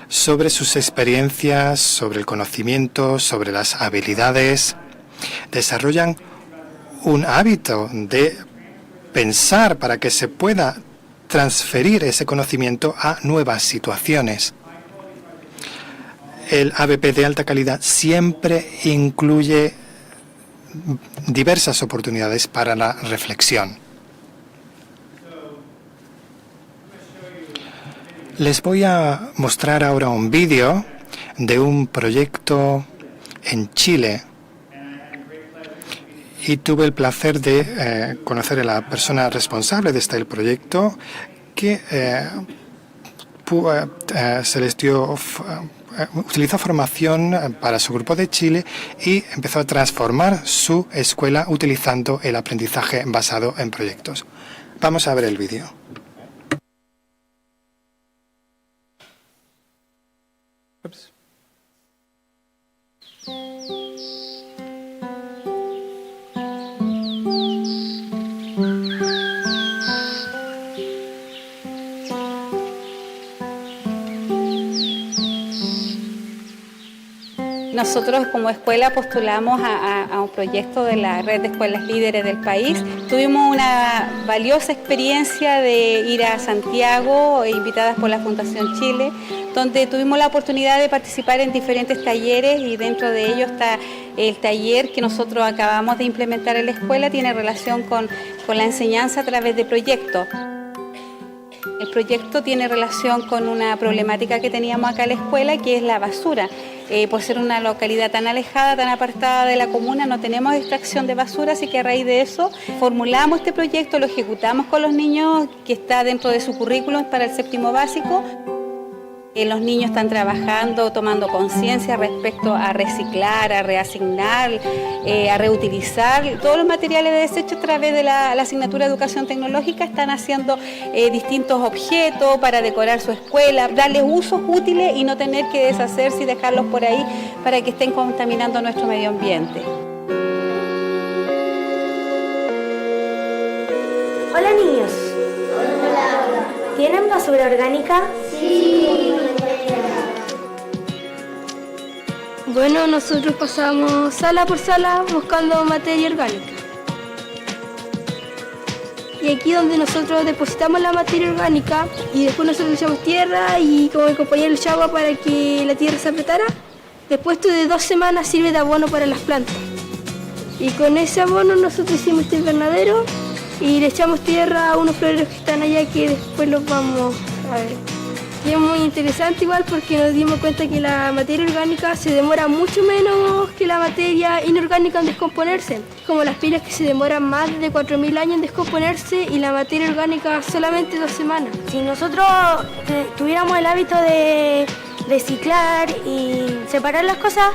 sobre sus experiencias, sobre el conocimiento, sobre las habilidades. Desarrollan un hábito de pensar para que se pueda transferir ese conocimiento a nuevas situaciones. El ABP de alta calidad siempre incluye diversas oportunidades para la reflexión. Les voy a mostrar ahora un vídeo de un proyecto en Chile. Y tuve el placer de conocer a la persona responsable de este proyecto que utilizó formación para su grupo de Chile y empezó a transformar su escuela utilizando el aprendizaje basado en proyectos. Vamos a ver el vídeo. Nosotros como escuela postulamos a un proyecto de la Red de Escuelas Líderes del país. Tuvimos una valiosa experiencia de ir a Santiago, invitadas por la Fundación Chile, donde tuvimos la oportunidad de participar en diferentes talleres y dentro de ellos está el taller que nosotros acabamos de implementar en la escuela, tiene relación con la enseñanza a través de proyectos. El proyecto tiene relación con una problemática que teníamos acá en la escuela, que es la basura. Por ser una localidad tan alejada, tan apartada de la comuna, no tenemos extracción de basura, así que a raíz de eso formulamos este proyecto, lo ejecutamos con los niños, que está dentro de su currículum para el 7º básico. Los niños están trabajando, tomando conciencia respecto a reciclar, a reasignar, a reutilizar. Todos los materiales de desecho a través de la asignatura de Educación Tecnológica están haciendo distintos objetos para decorar su escuela, darles usos útiles y no tener que deshacerse y dejarlos por ahí para que estén contaminando nuestro medio ambiente. Hola niños. Hola. ¿Tienen basura orgánica? Sí. Bueno, nosotros pasamos sala por sala buscando materia orgánica. Y aquí donde nosotros depositamos la materia orgánica y después nosotros echamos tierra y como mi compañero le echaba agua para que la tierra se apretara, después de 2 semanas sirve de abono para las plantas. Y con ese abono nosotros hicimos este invernadero y le echamos tierra a unos floreros que están allá que después los vamos a ver. Y es muy interesante igual porque nos dimos cuenta que la materia orgánica se demora mucho menos que la materia inorgánica en descomponerse. Como las pilas que se demoran más de 4.000 años en descomponerse y la materia orgánica solamente 2 semanas. Si nosotros tuviéramos el hábito de reciclar y separar las cosas,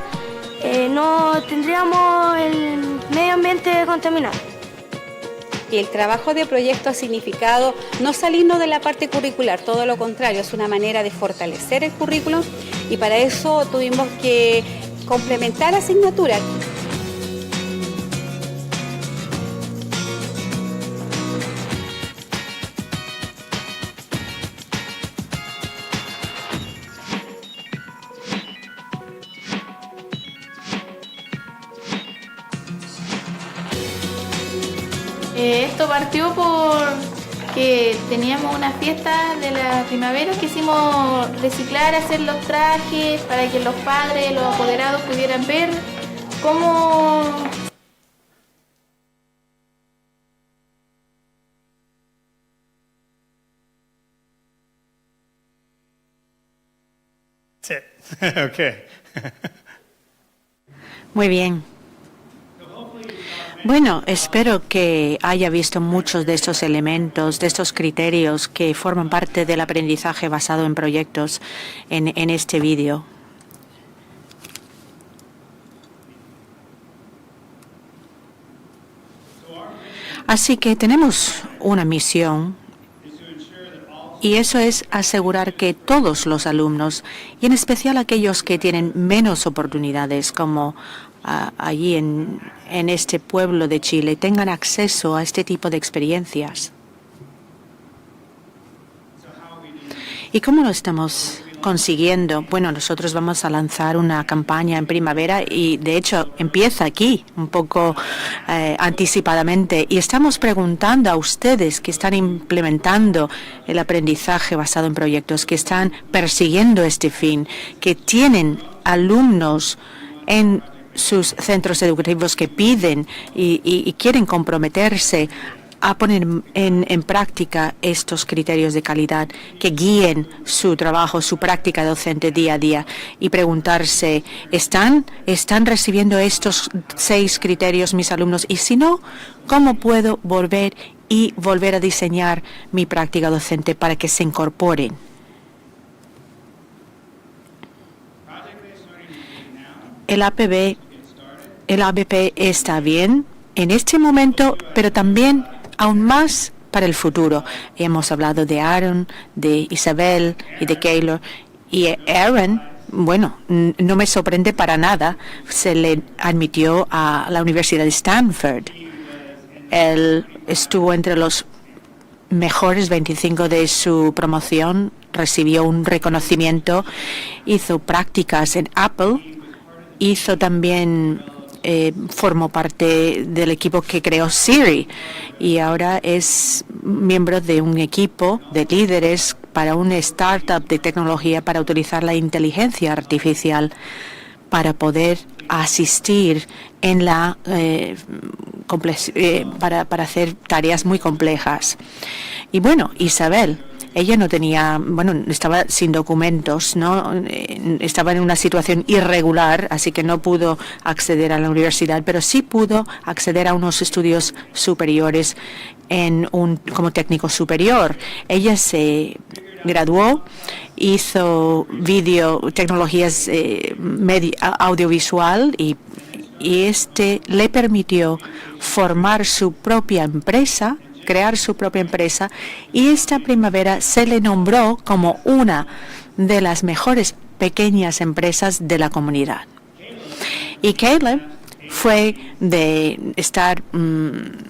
no tendríamos el medio ambiente contaminado. Y el trabajo de proyecto ha significado no salirnos de la parte curricular, todo lo contrario, es una manera de fortalecer el currículum y para eso tuvimos que complementar asignaturas. Esto partió porque teníamos una fiesta de la primavera, quisimos reciclar, hacer los trajes para que los padres, los apoderados pudieran ver cómo... That's it. Okay. Muy bien. Bueno, espero que haya visto muchos de estos elementos, de estos criterios que forman parte del aprendizaje basado en proyectos en este vídeo. Así que tenemos una misión y eso es asegurar que todos los alumnos, y en especial aquellos que tienen menos oportunidades, como allí en este pueblo de Chile, tengan acceso a este tipo de experiencias. ¿Y cómo lo estamos consiguiendo? Bueno, nosotros vamos a lanzar una campaña en primavera y de hecho empieza aquí un poco anticipadamente y estamos preguntando a ustedes que están implementando el aprendizaje basado en proyectos, que están persiguiendo este fin, que tienen alumnos en sus centros educativos que piden y quieren comprometerse a poner en práctica estos criterios de calidad que guíen su trabajo, su práctica docente día a día y preguntarse, ¿están recibiendo estos 6 criterios mis alumnos? Y si no, ¿cómo puedo volver a diseñar mi práctica docente para que se incorporen? El ABP está bien en este momento, pero también aún más para el futuro. Hemos hablado de Aaron, de Isabel y de Keylor. Y Aaron, bueno, no me sorprende para nada. Se le admitió a la Universidad de Stanford. Él estuvo entre los mejores 25 de su promoción, recibió un reconocimiento, hizo prácticas en Apple, hizo también... formó parte del equipo que creó Siri y ahora es miembro de un equipo de líderes para una startup de tecnología para utilizar la inteligencia artificial para poder asistir en la para hacer tareas muy complejas. Y bueno, Isabel ella no tenía, bueno, estaba sin documentos, ¿no? Estaba en una situación irregular, así que no pudo acceder a la universidad, pero sí pudo acceder a unos estudios superiores como técnico superior. Ella se graduó, hizo tecnologías audiovisual y le permitió formar su propia empresa, crear su propia empresa, y esta primavera se le nombró como una de las mejores pequeñas empresas de la comunidad. Y Caleb fue de estar con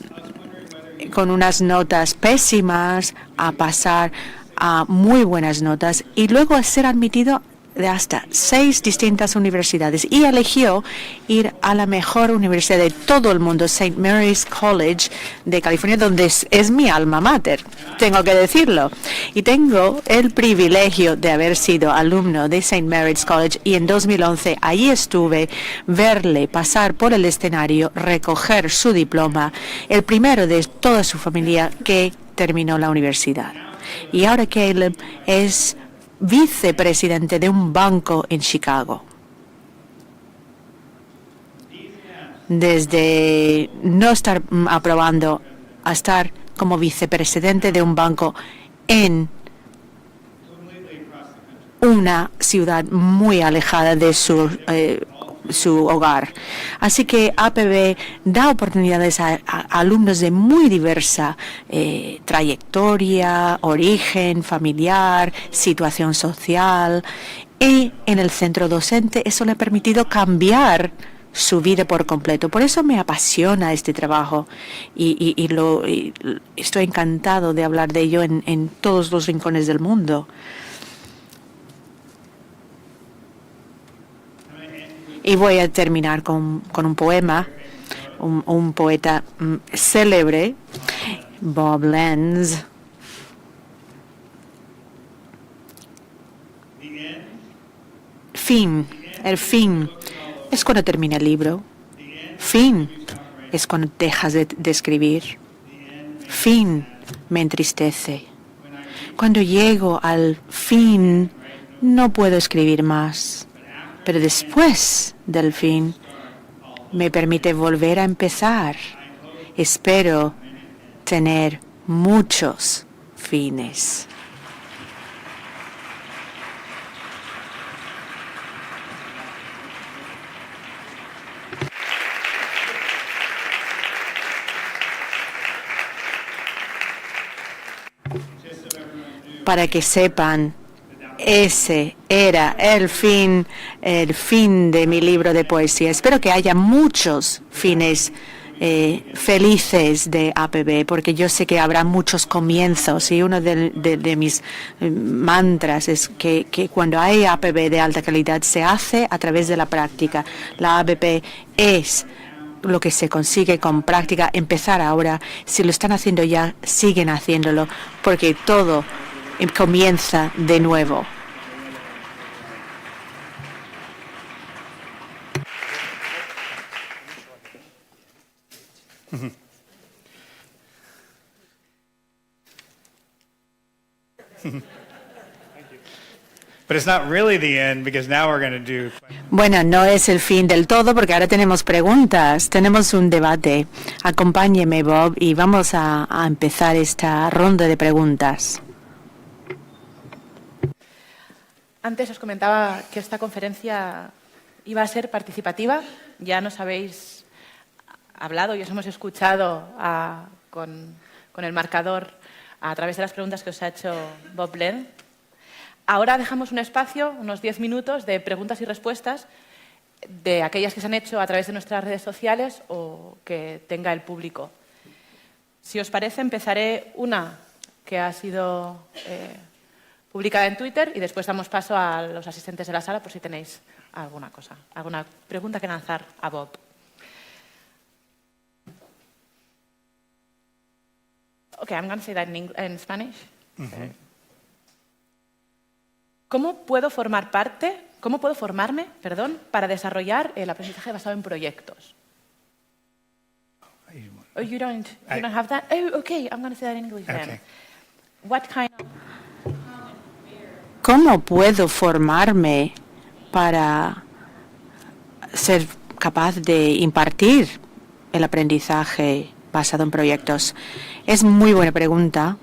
unas notas pésimas a pasar a muy buenas notas y luego a ser admitido de hasta 6 distintas universidades, y eligió ir a la mejor universidad de todo el mundo, St. Mary's College de California, donde es mi alma mater, tengo que decirlo. Y tengo el privilegio de haber sido alumno de St. Mary's College, y en 2011 allí estuve, verle pasar por el escenario, recoger su diploma, el primero de toda su familia que terminó la universidad. Y ahora Caleb es vicepresidente de un banco en Chicago. Desde no estar aprobando a estar como vicepresidente de un banco en una ciudad muy alejada de su hogar. Así que APB da oportunidades a alumnos de muy diversa trayectoria, origen familiar, situación social, y en el centro docente eso le ha permitido cambiar su vida por completo. Por eso me apasiona este trabajo y estoy encantado de hablar de ello en todos los rincones del mundo. Y voy a terminar con un poema, un poeta célebre, Bob Lenz. Fin, el fin es cuando termina el libro. Fin es cuando dejas de escribir. Fin me entristece. Cuando llego al fin no puedo escribir más. Pero después del fin me permite volver a empezar. Espero tener muchos fines. Para que sepan, ese era el fin de mi libro de poesía. Espero que haya muchos fines felices de APB, porque yo sé que habrá muchos comienzos, y uno de mis mantras es que cuando hay APB de alta calidad se hace a través de la práctica. La APB es lo que se consigue con práctica. Empezar ahora, si lo están haciendo ya, siguen haciéndolo, porque todo comienza de nuevo. But it's not really the end, because now we're going to do. Bueno, no es el fin del todo, porque ahora tenemos preguntas, tenemos un debate. Acompáñeme, Bob, y vamos a empezar esta ronda de preguntas. Antes os comentaba que esta conferencia iba a ser participativa. Ya nos habéis hablado y os hemos escuchado con el marcador a través de las preguntas que os ha hecho Bob Lenz. Ahora dejamos un espacio, unos 10 minutos, de preguntas y respuestas de aquellas que se han hecho a través de nuestras redes sociales o que tenga el público. Si os parece, empezaré una que ha sido publicada en Twitter y después damos paso a los asistentes de la sala por si tenéis alguna pregunta que lanzar a Bob. Okay, I'm going to say that in Spanish. Okay. ¿Cómo puedo formarme, para desarrollar el aprendizaje basado en proyectos? Oh, you don't have that? Oh, okay, I'm going to say that in English then. Okay. What kind of ¿Cómo puedo formarme para ser capaz de impartir el aprendizaje basado en proyectos? Es muy buena pregunta.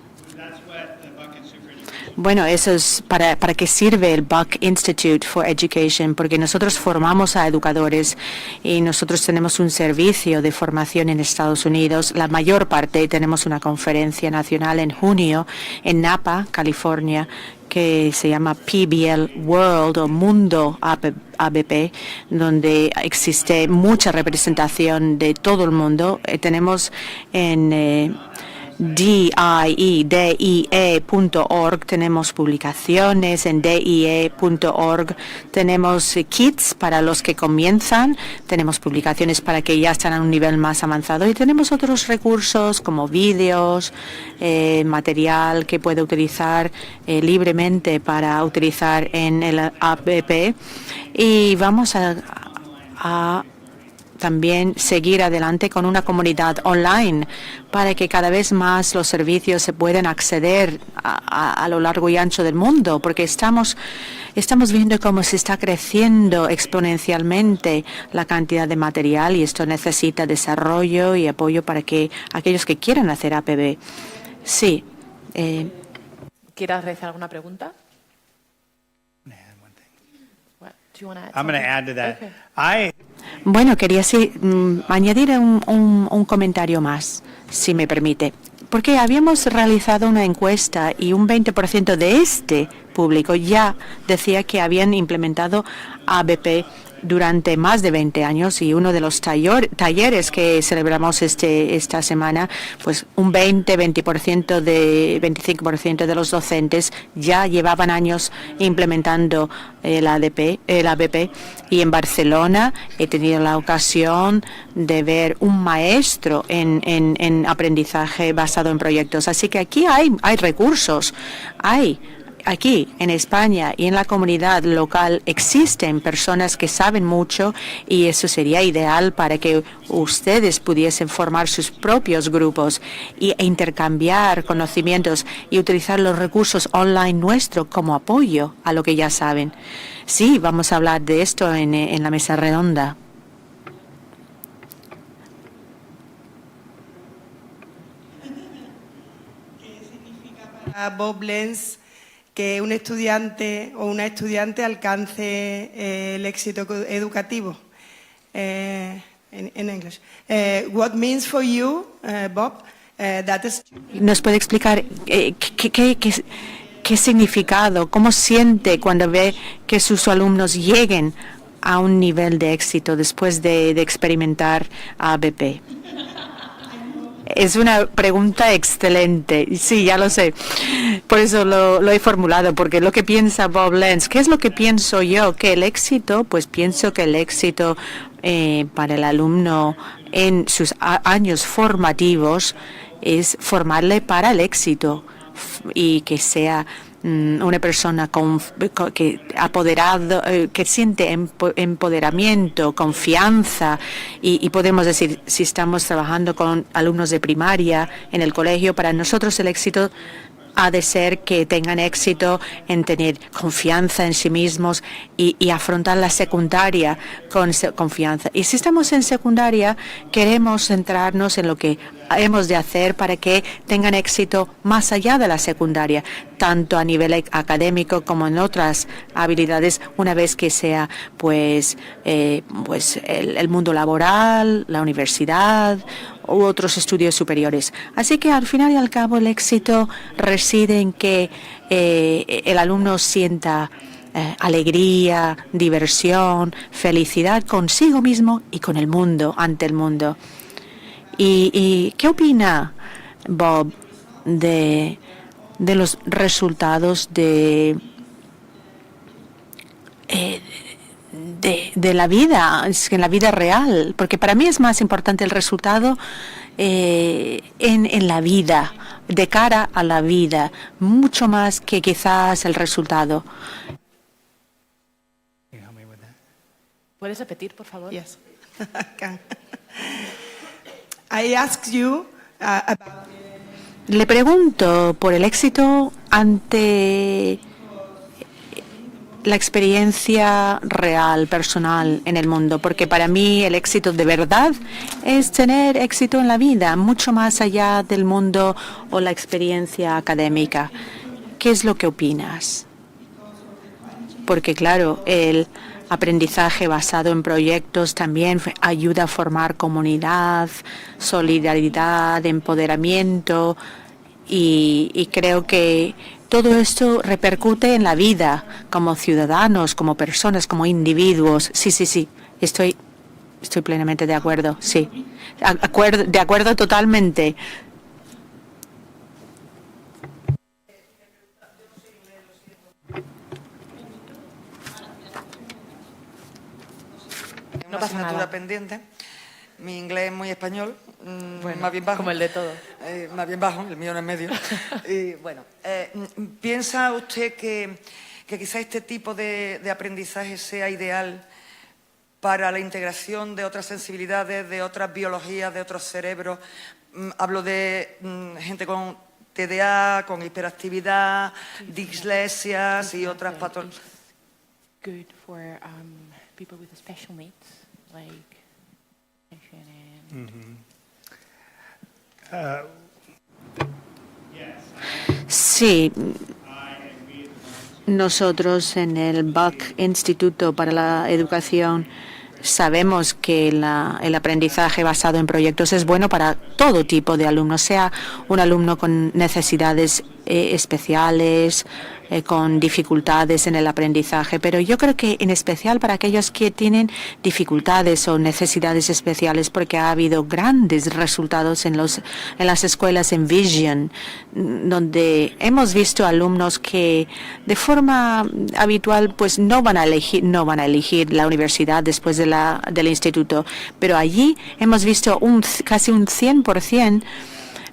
Bueno, eso es para qué sirve el Buck Institute for Education, porque nosotros formamos a educadores y nosotros tenemos un servicio de formación en Estados Unidos. La mayor parte, tenemos una conferencia nacional en junio en Napa, California, que se llama PBL World o Mundo ABP, donde existe mucha representación de todo el mundo. Tenemos en DIE.org, tenemos publicaciones en DIE.org, tenemos kits para los que comienzan, tenemos publicaciones para que ya están a un nivel más avanzado y tenemos otros recursos como vídeos, material que puede utilizar libremente para utilizar en el ABP, y vamos a también seguir adelante con una comunidad online para que cada vez más los servicios se puedan acceder a lo largo y ancho del mundo, porque estamos viendo cómo se está creciendo exponencialmente la cantidad de material y esto necesita desarrollo y apoyo para que aquellos que quieran hacer APB. Sí. ¿Quieres realizar alguna pregunta? I'm going to add to that. Okay. Bueno, quería añadir un comentario más, si me permite, porque habíamos realizado una encuesta y un 20% de este público ya decía que habían implementado ABP durante más de 20 años, y uno de los talleres que celebramos esta semana, pues un 25% de los docentes ya llevaban años implementando el ABP, y en Barcelona he tenido la ocasión de ver un maestro en aprendizaje basado en proyectos. Así que aquí hay recursos, Aquí, en España y en la comunidad local, existen personas que saben mucho, y eso sería ideal para que ustedes pudiesen formar sus propios grupos e intercambiar conocimientos y utilizar los recursos online nuestros como apoyo a lo que ya saben. Sí, vamos a hablar de esto en la mesa redonda. ¿Qué significa para Bob Lenz que un estudiante o una estudiante alcance el éxito educativo? En inglés. What means for you, Bob, that is... ¿Nos puede explicar qué significado, cómo siente cuando ve que sus alumnos lleguen a un nivel de éxito después de experimentar ABP? Es una pregunta excelente. Sí, ya lo sé. Por eso lo he formulado, porque lo que piensa Bob Lenz, ¿qué es lo que pienso yo? Que el éxito, pues pienso que el éxito para el alumno en sus años formativos es formarle para el éxito y que sea una persona que apoderado, que siente empoderamiento, confianza, y podemos decir, si estamos trabajando con alumnos de primaria en el colegio, para nosotros el éxito ha de ser que tengan éxito en tener confianza en sí mismos y afrontar la secundaria con confianza. Y si estamos en secundaria, queremos centrarnos en lo que hemos de hacer para que tengan éxito más allá de la secundaria, tanto a nivel académico como en otras habilidades, una vez que sea pues el mundo laboral, la universidad u otros estudios superiores. Así que al final y al cabo el éxito reside en que el alumno sienta alegría, diversión, felicidad consigo mismo y con el mundo, ante el mundo. ¿Y qué opina Bob de los resultados de la vida, en la vida real? Porque para mí es más importante el resultado en la vida, de cara a la vida, mucho más que quizás el resultado. ¿Puedes repetir, por favor? Yes. I asked you about... Le pregunto por el éxito ante la experiencia real, personal en el mundo, porque para mí el éxito de verdad es tener éxito en la vida, mucho más allá del mundo o la experiencia académica. ¿Qué es lo que opinas? Porque claro, el aprendizaje basado en proyectos también ayuda a formar comunidad, solidaridad, empoderamiento y creo que todo esto repercute en la vida como ciudadanos, como personas, como individuos. Sí. Estoy plenamente de acuerdo. Sí. De acuerdo totalmente. No pasa nada. Asignatura pendiente. Mi inglés es muy español, bueno, más bien bajo. Como el de todo. Más bien bajo, el mío no es medio. Y bueno, ¿piensa usted que quizá este tipo de aprendizaje sea ideal para la integración de otras sensibilidades, de otras biologías, de otros cerebros? Hablo de gente con TDA, con hiperactividad, dislesias y otras patologías. Good for people with special needs, like Sí, nosotros en el Buck Instituto para la Educación sabemos que el aprendizaje basado en proyectos es bueno para todo tipo de alumnos, sea un alumno con necesidades especiales, con dificultades en el aprendizaje, pero yo creo que en especial para aquellos que tienen dificultades o necesidades especiales, porque ha habido grandes resultados en las escuelas en Vision, donde hemos visto alumnos que de forma habitual pues no van a elegir la universidad después del instituto, pero allí hemos visto casi un 100%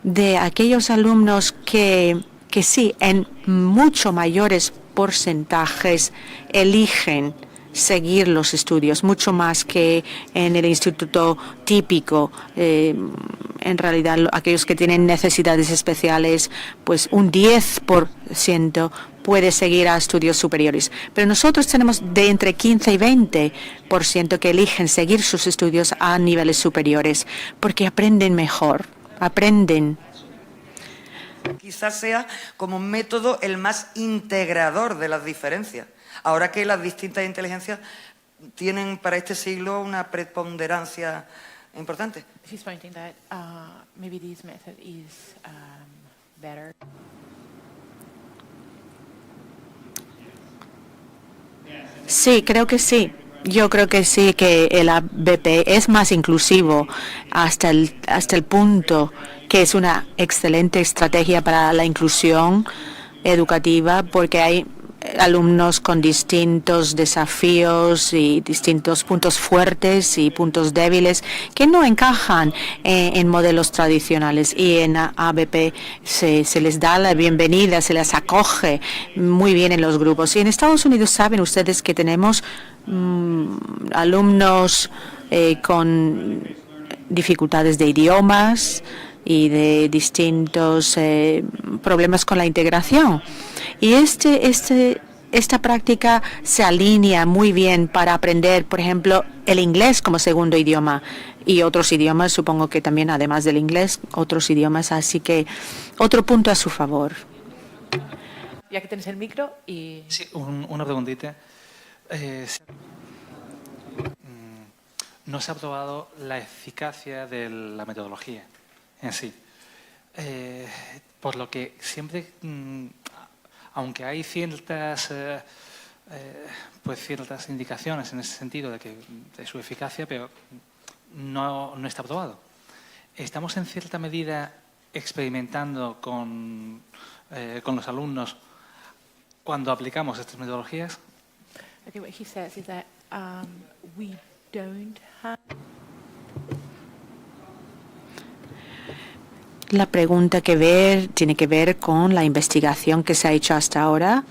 de aquellos alumnos que sí, en mucho mayores porcentajes eligen seguir los estudios, mucho más que en el instituto típico. En realidad, aquellos que tienen necesidades especiales, pues un 10% puede seguir a estudios superiores. Pero nosotros tenemos de entre 15 y 20% que eligen seguir sus estudios a niveles superiores, porque aprenden mejor, aprenden. Quizás sea como método el más integrador de las diferencias. Ahora que las distintas inteligencias tienen para este siglo una preponderancia importante. She's pointing that maybe this method is better. Sí, creo que sí. Yo creo que sí, que el ABP es más inclusivo hasta el punto que es una excelente estrategia para la inclusión educativa, porque hay alumnos con distintos desafíos y distintos puntos fuertes y puntos débiles que no encajan en modelos tradicionales, y en ABP se les da la bienvenida, se les acoge muy bien en los grupos. Y en Estados Unidos saben ustedes que tenemos alumnos con dificultades de idiomas y de distintos problemas con la integración. Y esta práctica se alinea muy bien para aprender, por ejemplo, el inglés como segundo idioma y otros idiomas, supongo que también, además del inglés, otros idiomas. Así que otro punto a su favor. Ya que tienes el micro y... Sí, una preguntita. No se ha probado la eficacia de la metodología en sí. Por lo que siempre, aunque hay ciertas indicaciones en ese sentido de su eficacia, pero no está probado. Estamos en cierta medida experimentando con los alumnos cuando aplicamos estas metodologías. Okay, what he says is that we don't have... La pregunta tiene que ver con la investigación que se ha hecho hasta ahora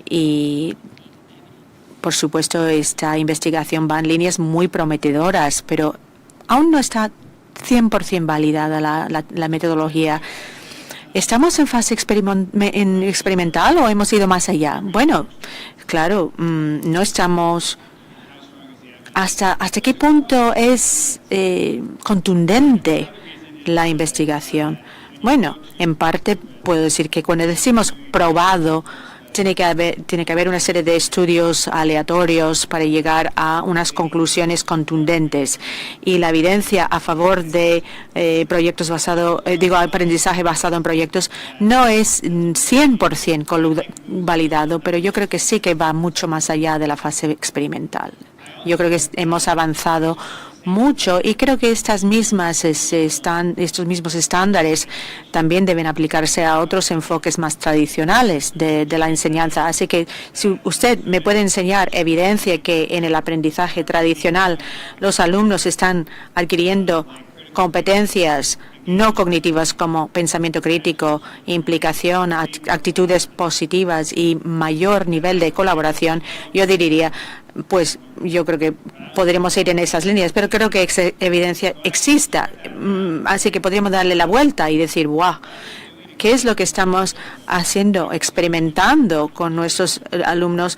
y, por supuesto, esta investigación va en líneas muy prometedoras, pero aún no está 100% validada la metodología. ¿Estamos en fase experimental o hemos ido más allá? Bueno, claro, no estamos... ¿Hasta qué punto es contundente la investigación? Bueno, en parte puedo decir que cuando decimos probado, tiene que haber una serie de estudios aleatorios para llegar a unas conclusiones contundentes. Y la evidencia a favor de aprendizaje basado en proyectos no es 100% validado, pero yo creo que sí que va mucho más allá de la fase experimental. Yo creo que hemos avanzado mucho y creo que estos mismos estándares también deben aplicarse a otros enfoques más tradicionales de la enseñanza. Así que si usted me puede enseñar evidencia que en el aprendizaje tradicional los alumnos están adquiriendo competencias no cognitivas como pensamiento crítico, implicación, actitudes positivas y mayor nivel de colaboración, yo diría, pues yo creo que podremos ir en esas líneas, pero creo que evidencia exista, así que podríamos darle la vuelta y decir, ¡guau! ¿Qué es lo que estamos haciendo, experimentando con nuestros alumnos,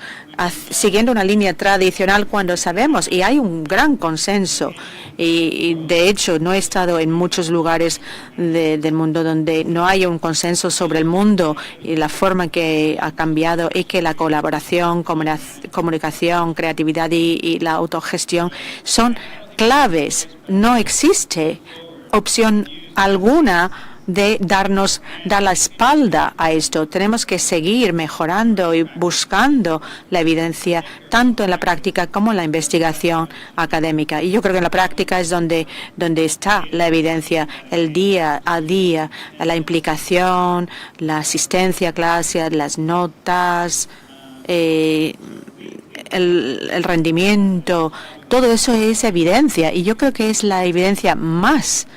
siguiendo una línea tradicional cuando sabemos? Y hay un gran consenso. Y de hecho, no he estado en muchos lugares del mundo donde no hay un consenso sobre el mundo y la forma que ha cambiado y que la colaboración, comunicación, creatividad y la autogestión son claves. No existe opción alguna de dar la espalda a esto. Tenemos que seguir mejorando y buscando la evidencia tanto en la práctica como en la investigación académica. Y yo creo que en la práctica es donde está la evidencia, el día a día, la implicación, la asistencia a clase, las notas, el rendimiento. Todo eso es evidencia y yo creo que es la evidencia más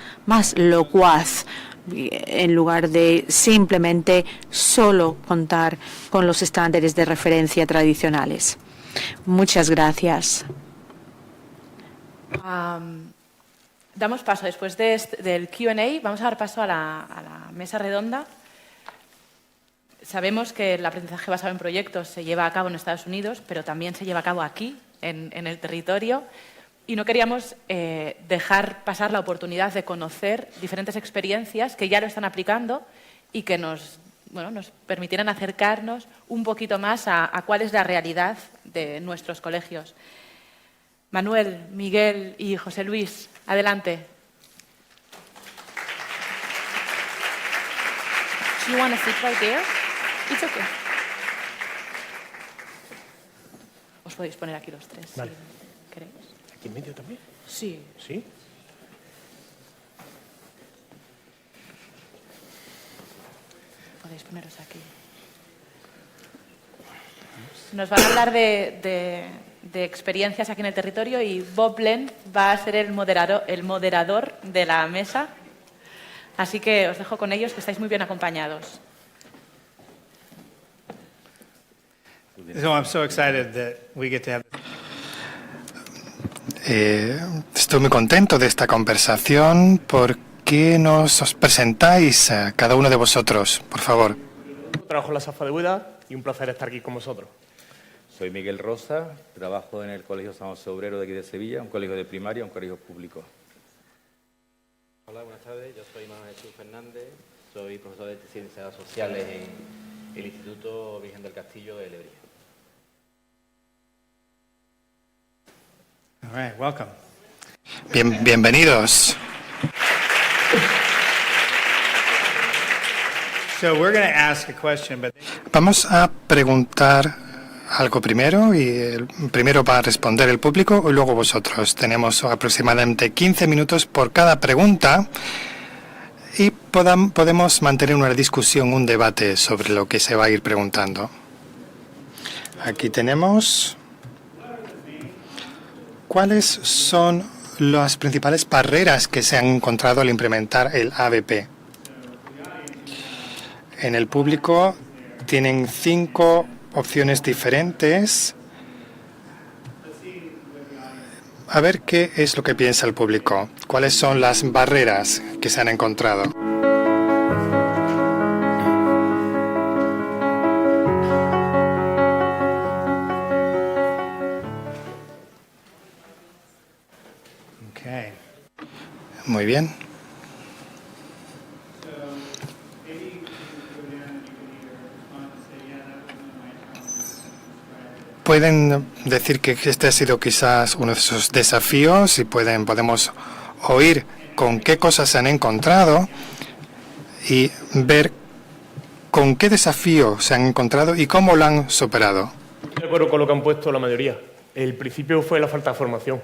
locuaz, en lugar de simplemente solo contar con los estándares de referencia tradicionales. Muchas gracias. Damos paso, después del Q&A, vamos a dar paso a la mesa redonda. Sabemos que el aprendizaje basado en proyectos se lleva a cabo en Estados Unidos, pero también se lleva a cabo aquí, en el territorio. Y no queríamos dejar pasar la oportunidad de conocer diferentes experiencias que ya lo están aplicando y que nos permitieran acercarnos un poquito más a cuál es la realidad de nuestros colegios. Manuel, Miguel y José Luis, adelante. Do you want to sit right there? It's okay. Os podéis poner aquí los tres, vale, si queréis. ¿Aquí en medio también? Sí. ¿Sí? Podéis poneros aquí. Nos van a hablar de experiencias aquí en el territorio y Bob Lenz va a ser el moderador de la mesa. Así que os dejo con ellos, que estáis muy bien acompañados. So I'm so excited that we get to have... Estoy muy contento de esta conversación. ¿Por qué nos os presentáis cada uno de vosotros, por favor? Trabajo en la SAFA de Úbeda y un placer estar aquí con vosotros. Soy Miguel Rosa, trabajo en el Colegio San José Obrero de aquí de Sevilla, un colegio de primaria, un colegio público. Hola, buenas tardes. Yo soy Manuel Jesús Fernández, soy profesor de Ciencias Sociales en el Instituto Virgen del Castillo de Lebrija. All right, welcome. Bienvenidos. So we're going to ask a question, but... Vamos a preguntar algo primero y el primero va a responder el público y luego vosotros. Tenemos aproximadamente 15 minutos por cada pregunta y podemos mantener una discusión, un debate sobre lo que se va a ir preguntando. Aquí tenemos... ¿Cuáles son las principales barreras que se han encontrado al implementar el ABP? En el público tienen 5 opciones diferentes. A ver qué es lo que piensa el público. ¿Cuáles son las barreras que se han encontrado? Muy bien. Pueden decir que este ha sido quizás uno de esos desafíos y podemos oír con qué cosas se han encontrado y ver con qué desafío se han encontrado y cómo lo han superado. Estoy de acuerdo con lo que han puesto la mayoría. El principio fue la falta de formación,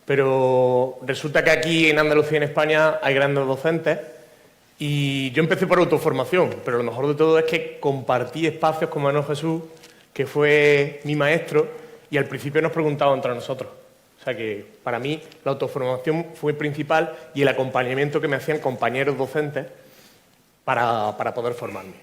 pero resulta que aquí en Andalucía, en España, hay grandes docentes y yo empecé por autoformación, pero lo mejor de todo es que compartí espacios con Manuel Jesús, que fue mi maestro, y al principio nos preguntaba entre nosotros. O sea que para mí la autoformación fue principal y el acompañamiento que me hacían compañeros docentes para poder formarme.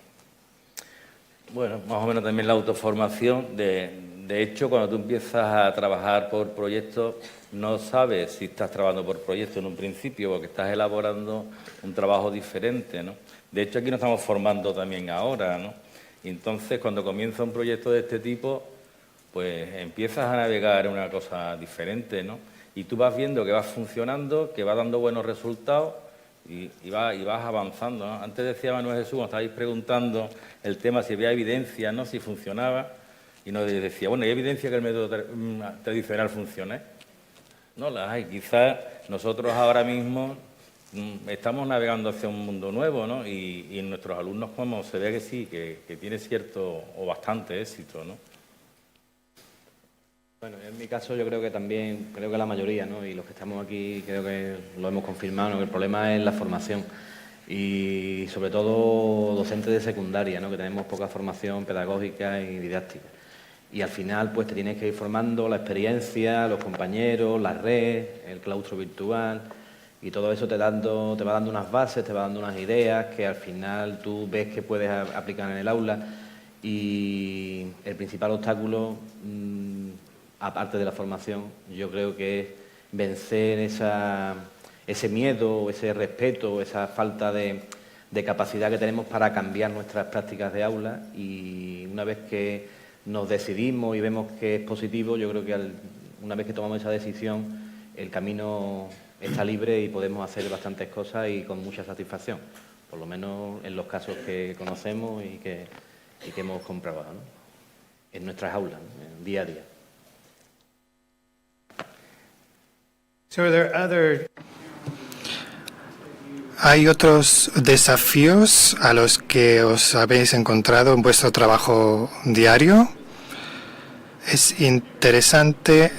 Bueno, más o menos también la autoformación. De hecho, cuando tú empiezas a trabajar por proyectos, no sabes si estás trabajando por proyecto en un principio, porque estás elaborando un trabajo diferente, ¿no? De hecho, aquí nos estamos formando también ahora, ¿no? Y entonces, cuando comienza un proyecto de este tipo, pues empiezas a navegar en una cosa diferente, ¿no? Y tú vas viendo que vas funcionando, que va dando buenos resultados y vas avanzando, ¿no? Antes decía Manuel Jesús, cuando estabais preguntando el tema si había evidencia, ¿no?, si funcionaba, y nos decía, bueno, ¿hay evidencia que el método tradicional funcione? No las hay. Quizás nosotros ahora mismo estamos navegando hacia un mundo nuevo, ¿no? Y en nuestros alumnos, como se ve que sí, que tiene cierto o bastante éxito, ¿no? Bueno, en mi caso yo creo que también, creo que la mayoría, ¿no?, y los que estamos aquí creo que lo hemos confirmado, ¿no?, que el problema es la formación y sobre todo docentes de secundaria, ¿no?, que tenemos poca formación pedagógica y didáctica. Y al final pues te tienes que ir formando la experiencia, los compañeros, la red, el claustro virtual, y todo eso te va dando unas bases, te va dando unas ideas que al final tú ves que puedes aplicar en el aula. Y el principal obstáculo, aparte de la formación, yo creo que es vencer ese miedo, ese respeto, esa falta de capacidad que tenemos para cambiar nuestras prácticas de aula. Y una vez que nos decidimos y vemos que es positivo, yo creo que una vez que tomamos esa decisión, el camino está libre y podemos hacer bastantes cosas y con mucha satisfacción, por lo menos en los casos que conocemos y que hemos comprobado, ¿no?, en nuestras aulas, ¿no?, día a día. ¿Hay otros desafíos a los que os habéis encontrado en vuestro trabajo diario? Es interesante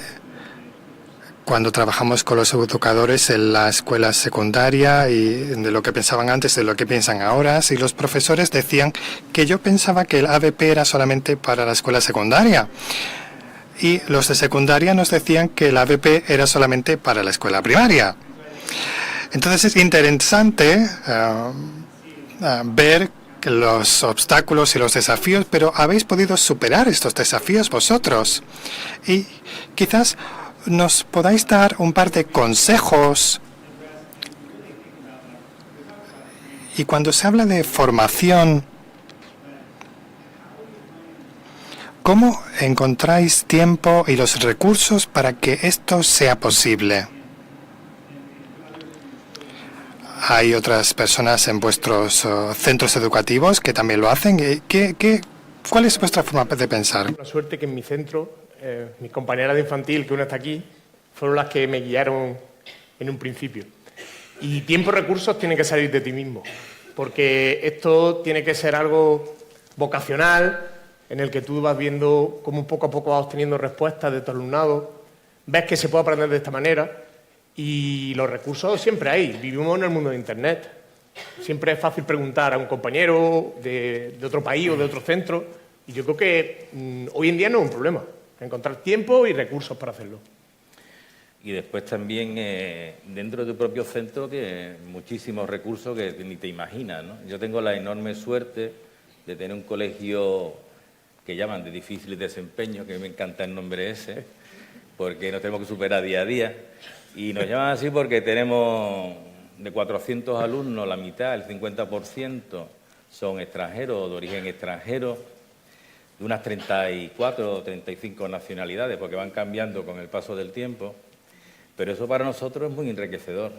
cuando trabajamos con los educadores en la escuela secundaria y de lo que pensaban antes, de lo que piensan ahora. Si los profesores decían que yo pensaba que el ABP era solamente para la escuela secundaria y los de secundaria nos decían que el ABP era solamente para la escuela primaria. Entonces es interesante ver los obstáculos y los desafíos, pero habéis podido superar estos desafíos vosotros. Y quizás nos podáis dar un par de consejos. Y cuando se habla de formación, ¿cómo encontráis tiempo y los recursos para que esto sea posible? ¿Hay otras personas en vuestros centros educativos que también lo hacen? ¿Cuál es vuestra forma de pensar? La suerte que en mi centro, mis compañeras de infantil, que una está aquí, fueron las que me guiaron en un principio. Y tiempo y recursos tienen que salir de ti mismo, porque esto tiene que ser algo vocacional, en el que tú vas viendo cómo poco a poco vas obteniendo respuestas de tu alumnado, ves que se puede aprender de esta manera. Y los recursos siempre hay. Vivimos en el mundo de Internet. Siempre es fácil preguntar a un compañero de otro país o de otro centro. Y yo creo que hoy en día no es un problema. Encontrar tiempo y recursos para hacerlo. Y después también dentro de tu propio centro tienes muchísimos recursos que ni te imaginas, ¿no? Yo tengo la enorme suerte de tener un colegio que llaman de difícil desempeño, que me encanta el nombre ese, porque nos tenemos que superar día a día. Y nos llaman así porque tenemos de 400 alumnos, la mitad, el 50%, son extranjeros, de origen extranjero, de unas 34 o 35 nacionalidades, porque van cambiando con el paso del tiempo. Pero eso para nosotros es muy enriquecedor.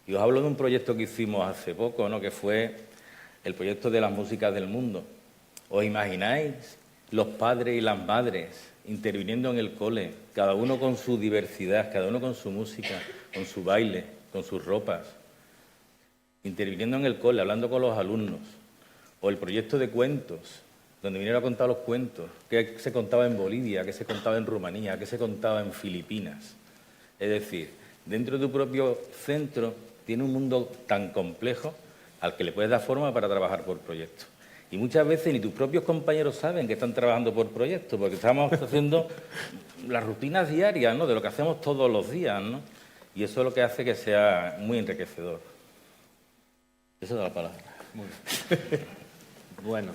Y os hablo de un proyecto que hicimos hace poco, ¿no?, que fue el proyecto de las músicas del mundo. ¿Os imagináis los padres y las madres interviniendo en el cole, cada uno con su diversidad, cada uno con su música, con su baile, con sus ropas, interviniendo en el cole, hablando con los alumnos? O el proyecto de cuentos, donde vinieron a contar los cuentos, que se contaba en Bolivia, que se contaba en Rumanía, que se contaba en Filipinas. Es decir, dentro de tu propio centro tiene un mundo tan complejo al que le puedes dar forma para trabajar por proyectos. Y muchas veces ni tus propios compañeros saben que están trabajando por proyectos, porque estamos haciendo las rutinas diarias, ¿no?, de lo que hacemos todos los días, ¿no? Y eso es lo que hace que sea muy enriquecedor. Esa es la palabra. Muy bien. Bueno,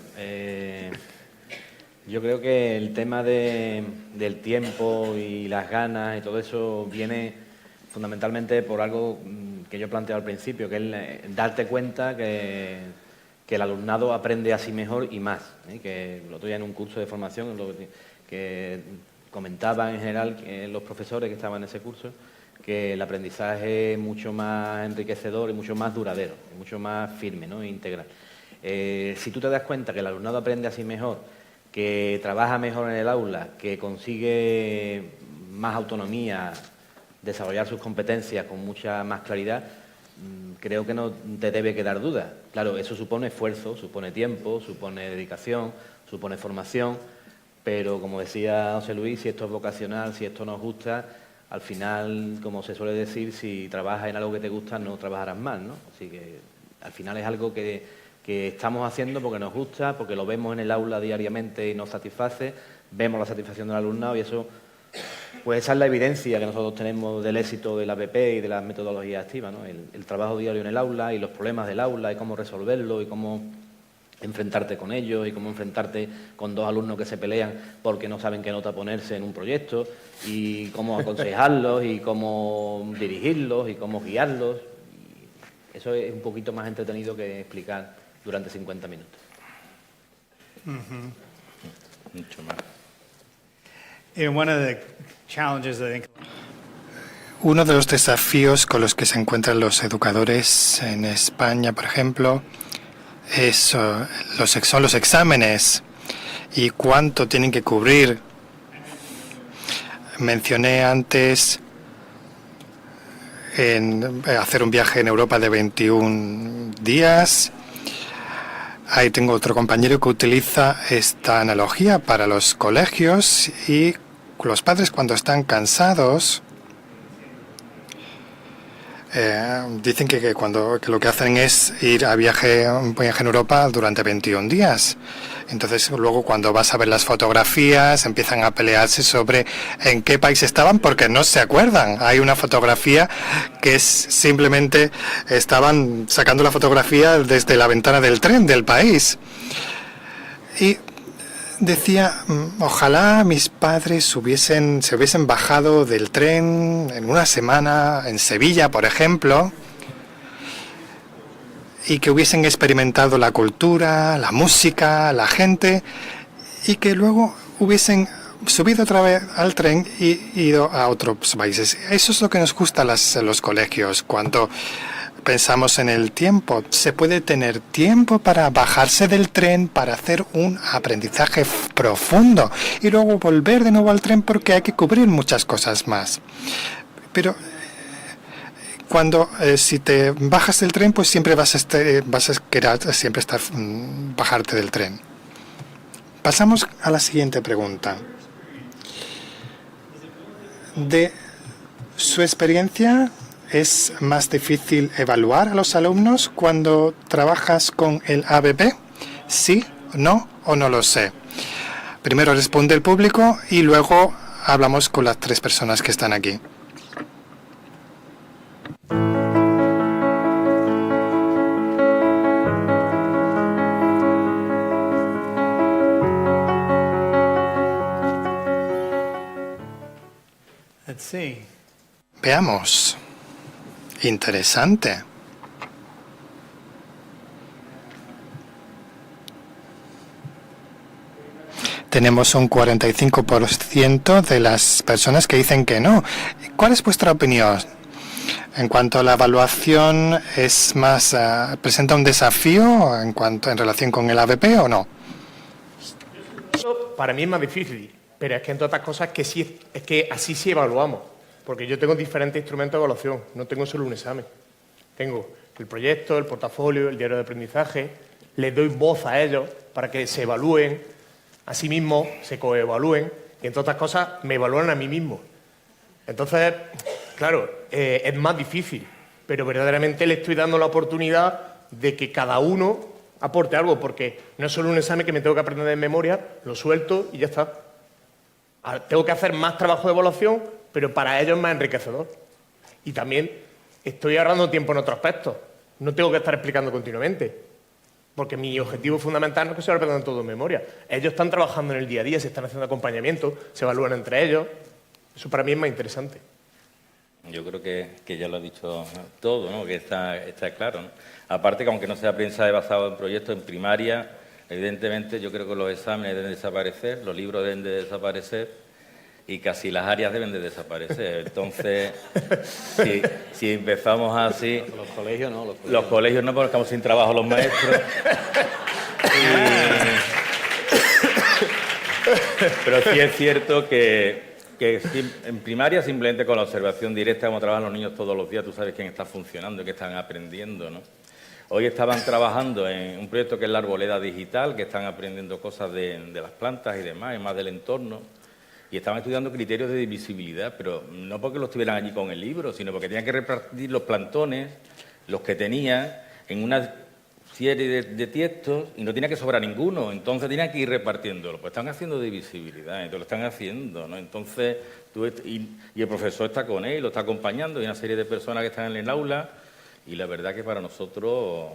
yo creo que el tema del tiempo y las ganas y todo eso viene fundamentalmente por algo que yo planteé al principio, que es darte cuenta que el alumnado aprende así mejor y más, ¿eh? Que lo tuve en un curso de formación, que comentaban en general los profesores que estaban en ese curso, que el aprendizaje es mucho más enriquecedor y mucho más duradero, mucho más firme, ¿no?, e integral. Si tú te das cuenta que el alumnado aprende así mejor, que trabaja mejor en el aula, que consigue más autonomía, desarrollar sus competencias con mucha más claridad, creo que no te debe quedar duda. Claro, eso supone esfuerzo, supone tiempo, supone dedicación, supone formación, pero como decía José Luis, si esto es vocacional, si esto nos gusta, al final, como se suele decir, si trabajas en algo que te gusta, no trabajarás mal, ¿no? Así que al final es algo que estamos haciendo porque nos gusta, porque lo vemos en el aula diariamente y nos satisface, vemos la satisfacción del alumnado y eso, pues esa es la evidencia que nosotros tenemos del éxito de la APP y de las metodologías activas, ¿no? El trabajo diario en el aula y los problemas del aula y cómo resolverlo y cómo enfrentarte con ellos y cómo enfrentarte con dos alumnos que se pelean porque no saben qué nota ponerse en un proyecto y cómo aconsejarlos y cómo dirigirlos y cómo guiarlos. Y eso es un poquito más entretenido que explicar durante 50 minutos. Mucho más. One of the challenges, I think, uno de los desafíos con los que se encuentran los educadores en España, por ejemplo, son los exámenes y cuánto tienen que cubrir. Mencioné antes hacer un viaje en Europa de 21 días. Ahí tengo otro compañero que utiliza esta analogía para los colegios y los padres cuando están cansados dicen que lo que hacen es ir a un viaje en Europa durante 21 días. Entonces luego cuando vas a ver las fotografías empiezan a pelearse sobre en qué país estaban porque no se acuerdan. Hay una fotografía que es simplemente estaban sacando la fotografía desde la ventana del tren del país. Y decía, ojalá mis padres se hubiesen bajado del tren en una semana en Sevilla, por ejemplo, y que hubiesen experimentado la cultura, la música, la gente, y que luego hubiesen subido otra vez al tren y ido a otros países. Eso es lo que nos gusta a los colegios. Cuando pensamos en el tiempo, se puede tener tiempo para bajarse del tren, para hacer un aprendizaje profundo y luego volver de nuevo al tren porque hay que cubrir muchas cosas más. Pero si te bajas del tren, pues siempre vas a querer siempre bajarte del tren. Pasamos a la siguiente pregunta. De su experiencia, ¿es más difícil evaluar a los alumnos cuando trabajas con el ABP? ¿Sí, no o no lo sé? Primero responde el público y luego hablamos con las 3 personas que están aquí. let's see. Veamos. Interesante. Tenemos un 45% de las personas que dicen que no. ¿Cuál es vuestra opinión? En cuanto a la evaluación, ¿es más presenta un desafío en relación con el ABP o no? Para mí es más difícil, pero es que entre otras cosas es que así sí evaluamos, porque yo tengo diferentes instrumentos de evaluación, no tengo solo un examen. Tengo el proyecto, el portafolio, el diario de aprendizaje, les doy voz a ellos para que se evalúen, a sí mismos, se coevalúen, y entre otras cosas me evalúan a mí mismo. Entonces, claro, es más difícil, pero verdaderamente le estoy dando la oportunidad de que cada uno aporte algo, porque no es solo un examen que me tengo que aprender de memoria, lo suelto y ya está. Tengo que hacer más trabajo de evaluación, pero para ellos es más enriquecedor. Y también estoy ahorrando tiempo en otros aspectos. No tengo que estar explicando continuamente, porque mi objetivo fundamental no es que se lo aprendan todo en memoria. Ellos están trabajando en el día a día, se están haciendo acompañamiento, se evalúan entre ellos. Eso para mí es más interesante. Yo creo que ya lo ha dicho todo, ¿no? Que está claro, ¿no? Aparte que aunque no sea aprendizaje basado en proyectos, en primaria, evidentemente yo creo que los exámenes deben desaparecer, los libros deben de desaparecer y casi las áreas deben de desaparecer. Entonces, si empezamos así... Los colegios no. Los colegios no, porque estamos sin trabajo los maestros. Pero sí es cierto que en primaria simplemente con la observación directa, como trabajan los niños todos los días, tú sabes quién está funcionando, qué están aprendiendo, ¿no? Hoy estaban trabajando en un proyecto que es la arboleda digital, que están aprendiendo cosas de las plantas y demás, y más del entorno, y estaban estudiando criterios de divisibilidad, pero no porque los tuvieran allí con el libro, sino porque tenían que repartir los plantones, los que tenían, en una serie de textos y no tenía que sobrar ninguno, entonces tenían que ir repartiéndolo. Pues están haciendo divisibilidad, entonces lo están haciendo, ¿no? Entonces, y el profesor está con él, lo está acompañando, y una serie de personas que están en el aula, y la verdad que para nosotros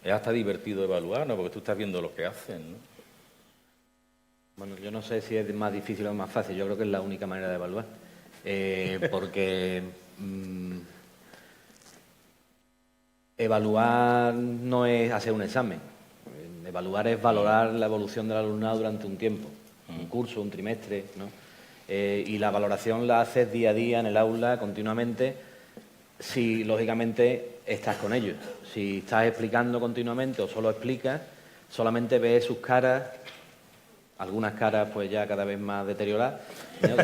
es hasta divertido evaluar, ¿no? Porque tú estás viendo lo que hacen, ¿no? Bueno, yo no sé si es más difícil o más fácil, yo creo que es la única manera de evaluar, porque... evaluar no es hacer un examen. Evaluar es valorar la evolución del alumnado durante un tiempo, un curso, un trimestre, ¿no? Y la valoración la haces día a día en el aula, continuamente, si lógicamente estás con ellos. Si estás explicando continuamente o solo explicas, solamente ves sus caras, algunas caras pues ya cada vez más deterioradas, ¿no?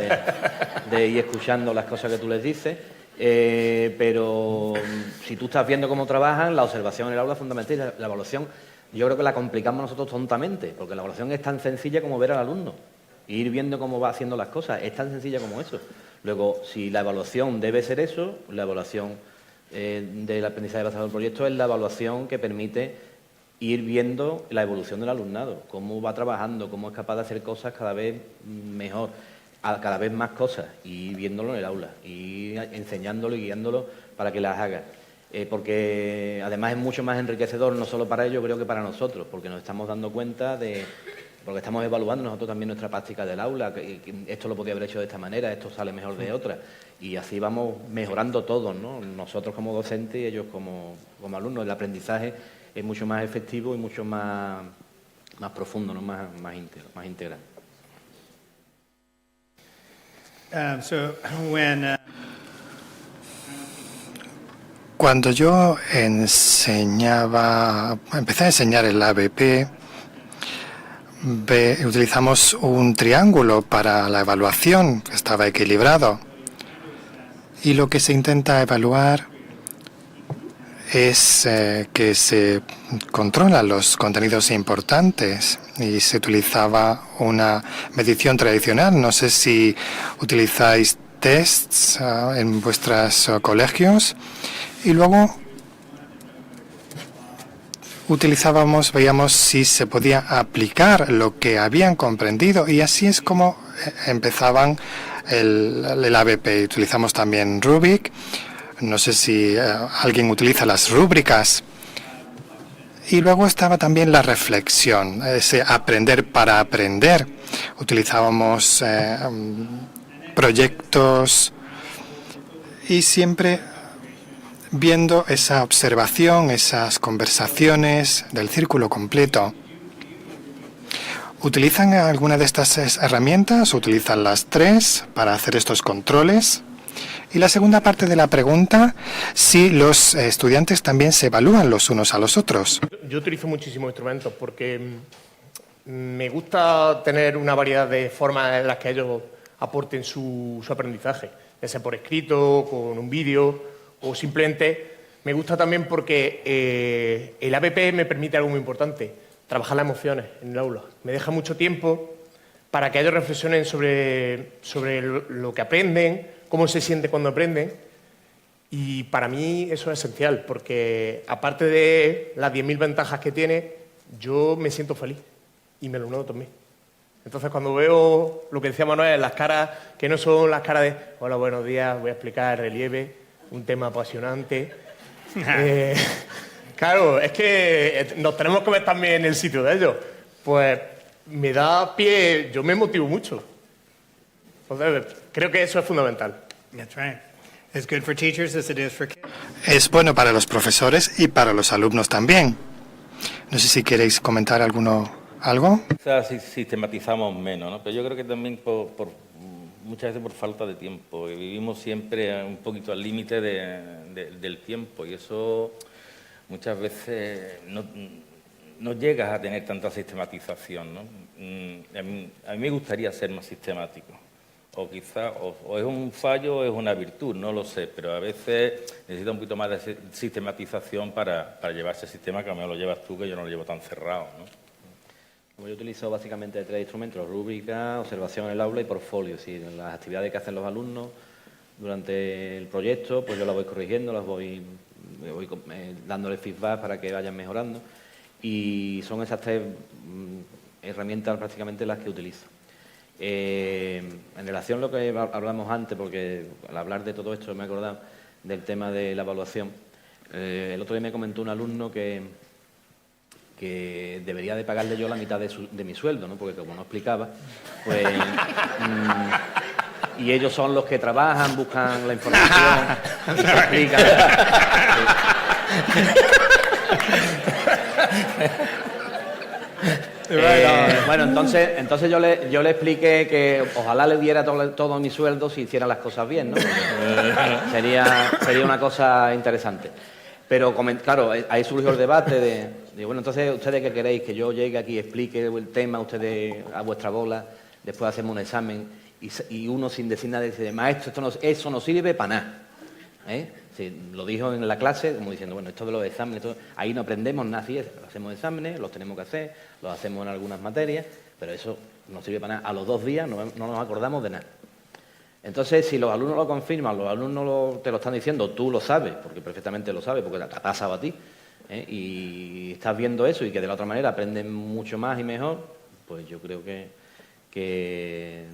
de ir escuchando las cosas que tú les dices. Pero si tú estás viendo cómo trabajan, la observación en el aula es fundamental y la evaluación yo creo que la complicamos nosotros tontamente, porque la evaluación es tan sencilla como ver al alumno e ir viendo cómo va haciendo las cosas, es tan sencilla como eso. Luego, si la evaluación debe ser eso, la evaluación del aprendizaje basado en el proyecto es la evaluación que permite ir viendo la evolución del alumnado, cómo va trabajando, cómo es capaz de hacer cosas cada vez mejor, cada vez más cosas, y viéndolo en el aula, y enseñándolo y guiándolo para que las haga. Porque además es mucho más enriquecedor, no solo para ellos, creo que para nosotros, porque nos estamos dando cuenta porque estamos evaluando nosotros también nuestra práctica del aula, que esto lo podía haber hecho de esta manera, esto sale mejor de otra, y así vamos mejorando todos, ¿no? Nosotros como docentes y ellos como alumnos. El aprendizaje es mucho más efectivo y mucho más profundo, ¿no? más integral. Cuando yo empecé a enseñar el ABP, utilizamos un triángulo para la evaluación, que estaba equilibrado. Y lo que se intenta evaluar es que se controlan los contenidos importantes y se utilizaba una medición tradicional. No sé si utilizáis tests en vuestros colegios. Y luego veíamos si se podía aplicar lo que habían comprendido, y así es como empezaban el ABP. Utilizamos también Rubik. No sé si alguien utiliza las rúbricas. Y luego estaba también la reflexión, ese aprender para aprender. Utilizábamos proyectos y siempre viendo esa observación, esas conversaciones del círculo completo. ¿Utilizan alguna de estas herramientas? ¿Utilizan las tres para hacer estos controles? Y la segunda parte de la pregunta, si los estudiantes también se evalúan los unos a los otros. Yo utilizo muchísimos instrumentos porque me gusta tener una variedad de formas en las que ellos aporten su aprendizaje, ya sea por escrito, con un vídeo o simplemente. Me gusta también porque el ABP me permite algo muy importante, trabajar las emociones en el aula. Me deja mucho tiempo para que ellos reflexionen sobre lo que aprenden, cómo se siente cuando aprenden. Y para mí eso es esencial, porque aparte de las 10.000 ventajas que tiene, yo me siento feliz y me lo noto también. Entonces, cuando veo lo que decía Manuel, las caras que no son las caras de hola, buenos días, voy a explicar relieve, un tema apasionante. Claro, es que nos tenemos que ver también en el sitio de ellos. Pues me da pie, yo me motivo mucho. Entonces, creo que eso es fundamental. That's right. It's good for teachers as it is for kids. Es bueno para los profesores y para los alumnos también. No sé si queréis comentar algo. Quizás sistematizamos menos, ¿no? Pero yo creo que también muchas veces por falta de tiempo. Vivimos siempre un poquito al límite del tiempo y eso muchas veces no llegas a tener tanta sistematización, ¿no? A mí me gustaría ser más sistemático. O quizá o es un fallo o es una virtud, no lo sé, pero a veces necesita un poquito más de sistematización para llevar ese sistema que a mí lo llevas tú, que yo no lo llevo tan cerrado, ¿no? Yo utilizo básicamente 3 instrumentos: rúbrica, observación en el aula y portfolio. Si las actividades que hacen los alumnos durante el proyecto, pues yo las voy corrigiendo, las voy dándole feedback para que vayan mejorando. Y son esas 3 herramientas prácticamente las que utilizo. En relación a lo que hablamos antes, porque al hablar de todo esto me he acordado del tema de la evaluación. El otro día me comentó un alumno que debería de pagarle yo la mitad de mi sueldo, ¿no? Porque como no explicaba, pues y ellos son los que trabajan, buscan la información y se explican. Bueno, entonces yo le expliqué que ojalá le diera todo mi sueldo si hiciera las cosas bien, ¿no? Sería una cosa interesante. Pero, claro, ahí surgió el debate de, bueno, entonces, ¿ustedes qué queréis? Que yo llegue aquí, explique el tema, ustedes a vuestra bola, después hacemos un examen y uno sin decir nada dice, maestro, eso no sirve para nada. Sí, lo dijo en la clase, como diciendo, bueno, esto de los exámenes, ahí no aprendemos nada, sí, hacemos exámenes, los tenemos que hacer, los hacemos en algunas materias, pero eso no sirve para nada. A los 2 días no nos acordamos de nada. Entonces, si los alumnos lo confirman, los alumnos te lo están diciendo, tú lo sabes, porque perfectamente lo sabes, porque te ha pasado a ti, y estás viendo eso y que de la otra manera aprenden mucho más y mejor, pues yo creo que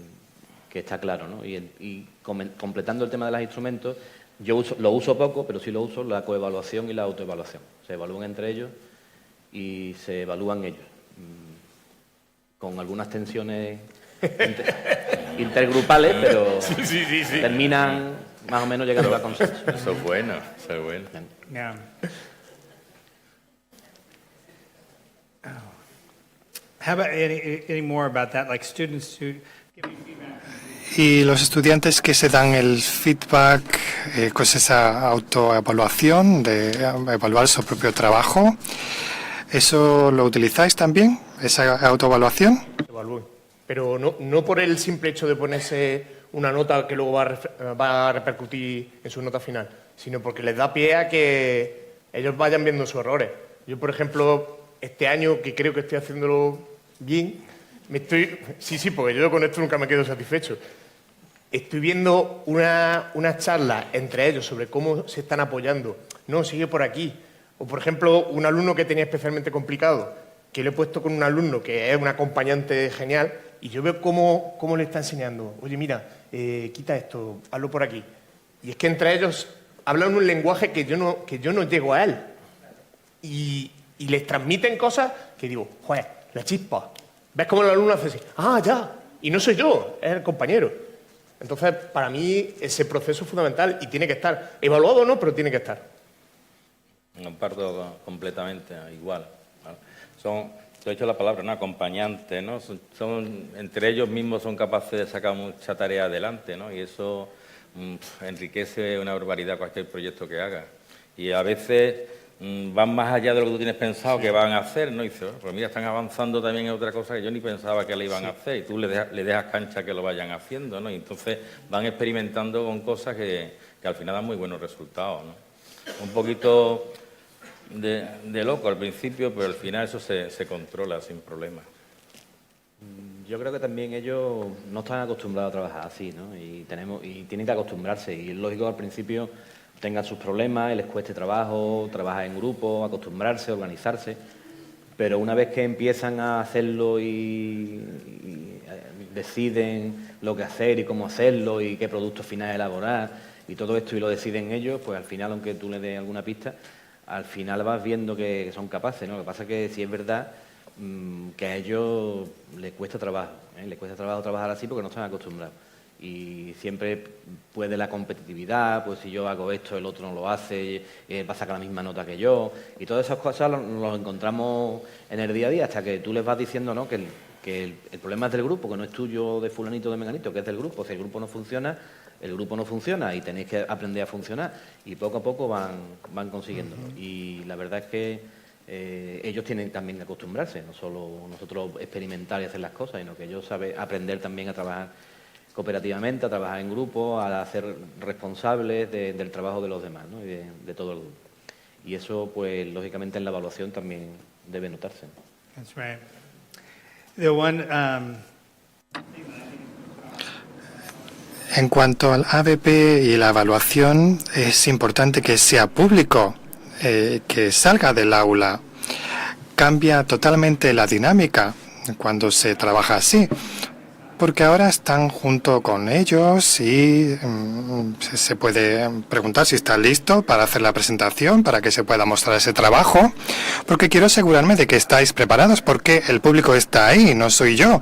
está claro, ¿no? Y completando el tema de los instrumentos, yo lo uso poco, pero sí lo uso, la coevaluación y la autoevaluación. Se evalúan entre ellos y se evalúan ellos, con algunas tensiones intergrupales, pero sí. Terminan más o menos llegando a consenso. Eso es bueno, Yeah. How about any more about that? Like students who give you feedback. Y los estudiantes que se dan el feedback, pues esa autoevaluación, de evaluar su propio trabajo, ¿eso lo utilizáis también, esa autoevaluación? Evalúen, pero no por el simple hecho de ponerse una nota que luego va a repercutir en su nota final, sino porque les da pie a que ellos vayan viendo sus errores. Yo, por ejemplo, este año, que creo que estoy haciéndolo bien, sí, porque yo con esto nunca me quedo satisfecho. Estoy viendo una charla entre ellos sobre cómo se están apoyando. No, sigue por aquí. O, por ejemplo, un alumno que tenía especialmente complicado, que lo he puesto con un alumno que es un acompañante genial, y yo veo cómo le está enseñando. Oye, mira, quita esto, hazlo por aquí. Y es que entre ellos hablan un lenguaje que yo no llego a él. Y les transmiten cosas que digo, joder, la chispa. ¿Ves cómo el alumno hace así? Ah, ya. Y no soy yo, es el compañero. Entonces, para mí, ese proceso es fundamental y tiene que estar. Evaluado o no, pero tiene que estar. Comparto completamente, igual. Te he dicho la palabra, ¿no? Acompañantes, ¿no? Entre ellos mismos son capaces de sacar mucha tarea adelante, ¿no? Y eso, enriquece una barbaridad cualquier proyecto que haga. Y a veces van más allá de lo que tú tienes pensado que van a hacer, ¿no? Y dices, pues mira, están avanzando también en otra cosa que yo ni pensaba que le iban a hacer, y tú le dejas cancha que lo vayan haciendo, ¿no? Y entonces van experimentando con cosas que al final dan muy buenos resultados, ¿no? Un poquito de loco al principio, pero al final eso se controla sin problema. Yo creo que también ellos no están acostumbrados a trabajar así, ¿no? Y tienen que acostumbrarse, y es lógico que al principio tengan sus problemas y les cueste trabajo, trabajar en grupo, acostumbrarse, organizarse, pero una vez que empiezan a hacerlo y deciden lo que hacer y cómo hacerlo y qué producto final elaborar y todo esto y lo deciden ellos, pues al final, aunque tú les des alguna pista, al final vas viendo que son capaces, ¿no? Lo que pasa es que sí es verdad que a ellos les cuesta trabajo, les cuesta trabajo trabajar así porque no están acostumbrados. Y siempre puede la competitividad, pues si yo hago esto, el otro no lo hace, va a sacar la misma nota que yo, y todas esas cosas los encontramos en el día a día, hasta que tú les vas diciendo, ¿no?, que el problema es del grupo, que no es tuyo, de fulanito, de menganito, que es del grupo. Si el grupo no funciona, el grupo no funciona y tenéis que aprender a funcionar, y poco a poco van consiguiéndolo. Y la verdad es que ellos tienen también que acostumbrarse, no solo nosotros experimentar y hacer las cosas, sino que ellos saben aprender también a trabajar cooperativamente, a trabajar en grupo, a ser responsables del trabajo de los demás, ¿no?, y de todo el grupo. Y eso, pues, lógicamente en la evaluación también debe notarse. That's right. The one, En cuanto al ABP y la evaluación, es importante que sea público, que salga del aula. Cambia totalmente la dinámica cuando se trabaja así, porque ahora están junto con ellos y se puede preguntar si está listo para hacer la presentación, para que se pueda mostrar ese trabajo, porque quiero asegurarme de que estáis preparados, porque el público está ahí, no soy yo.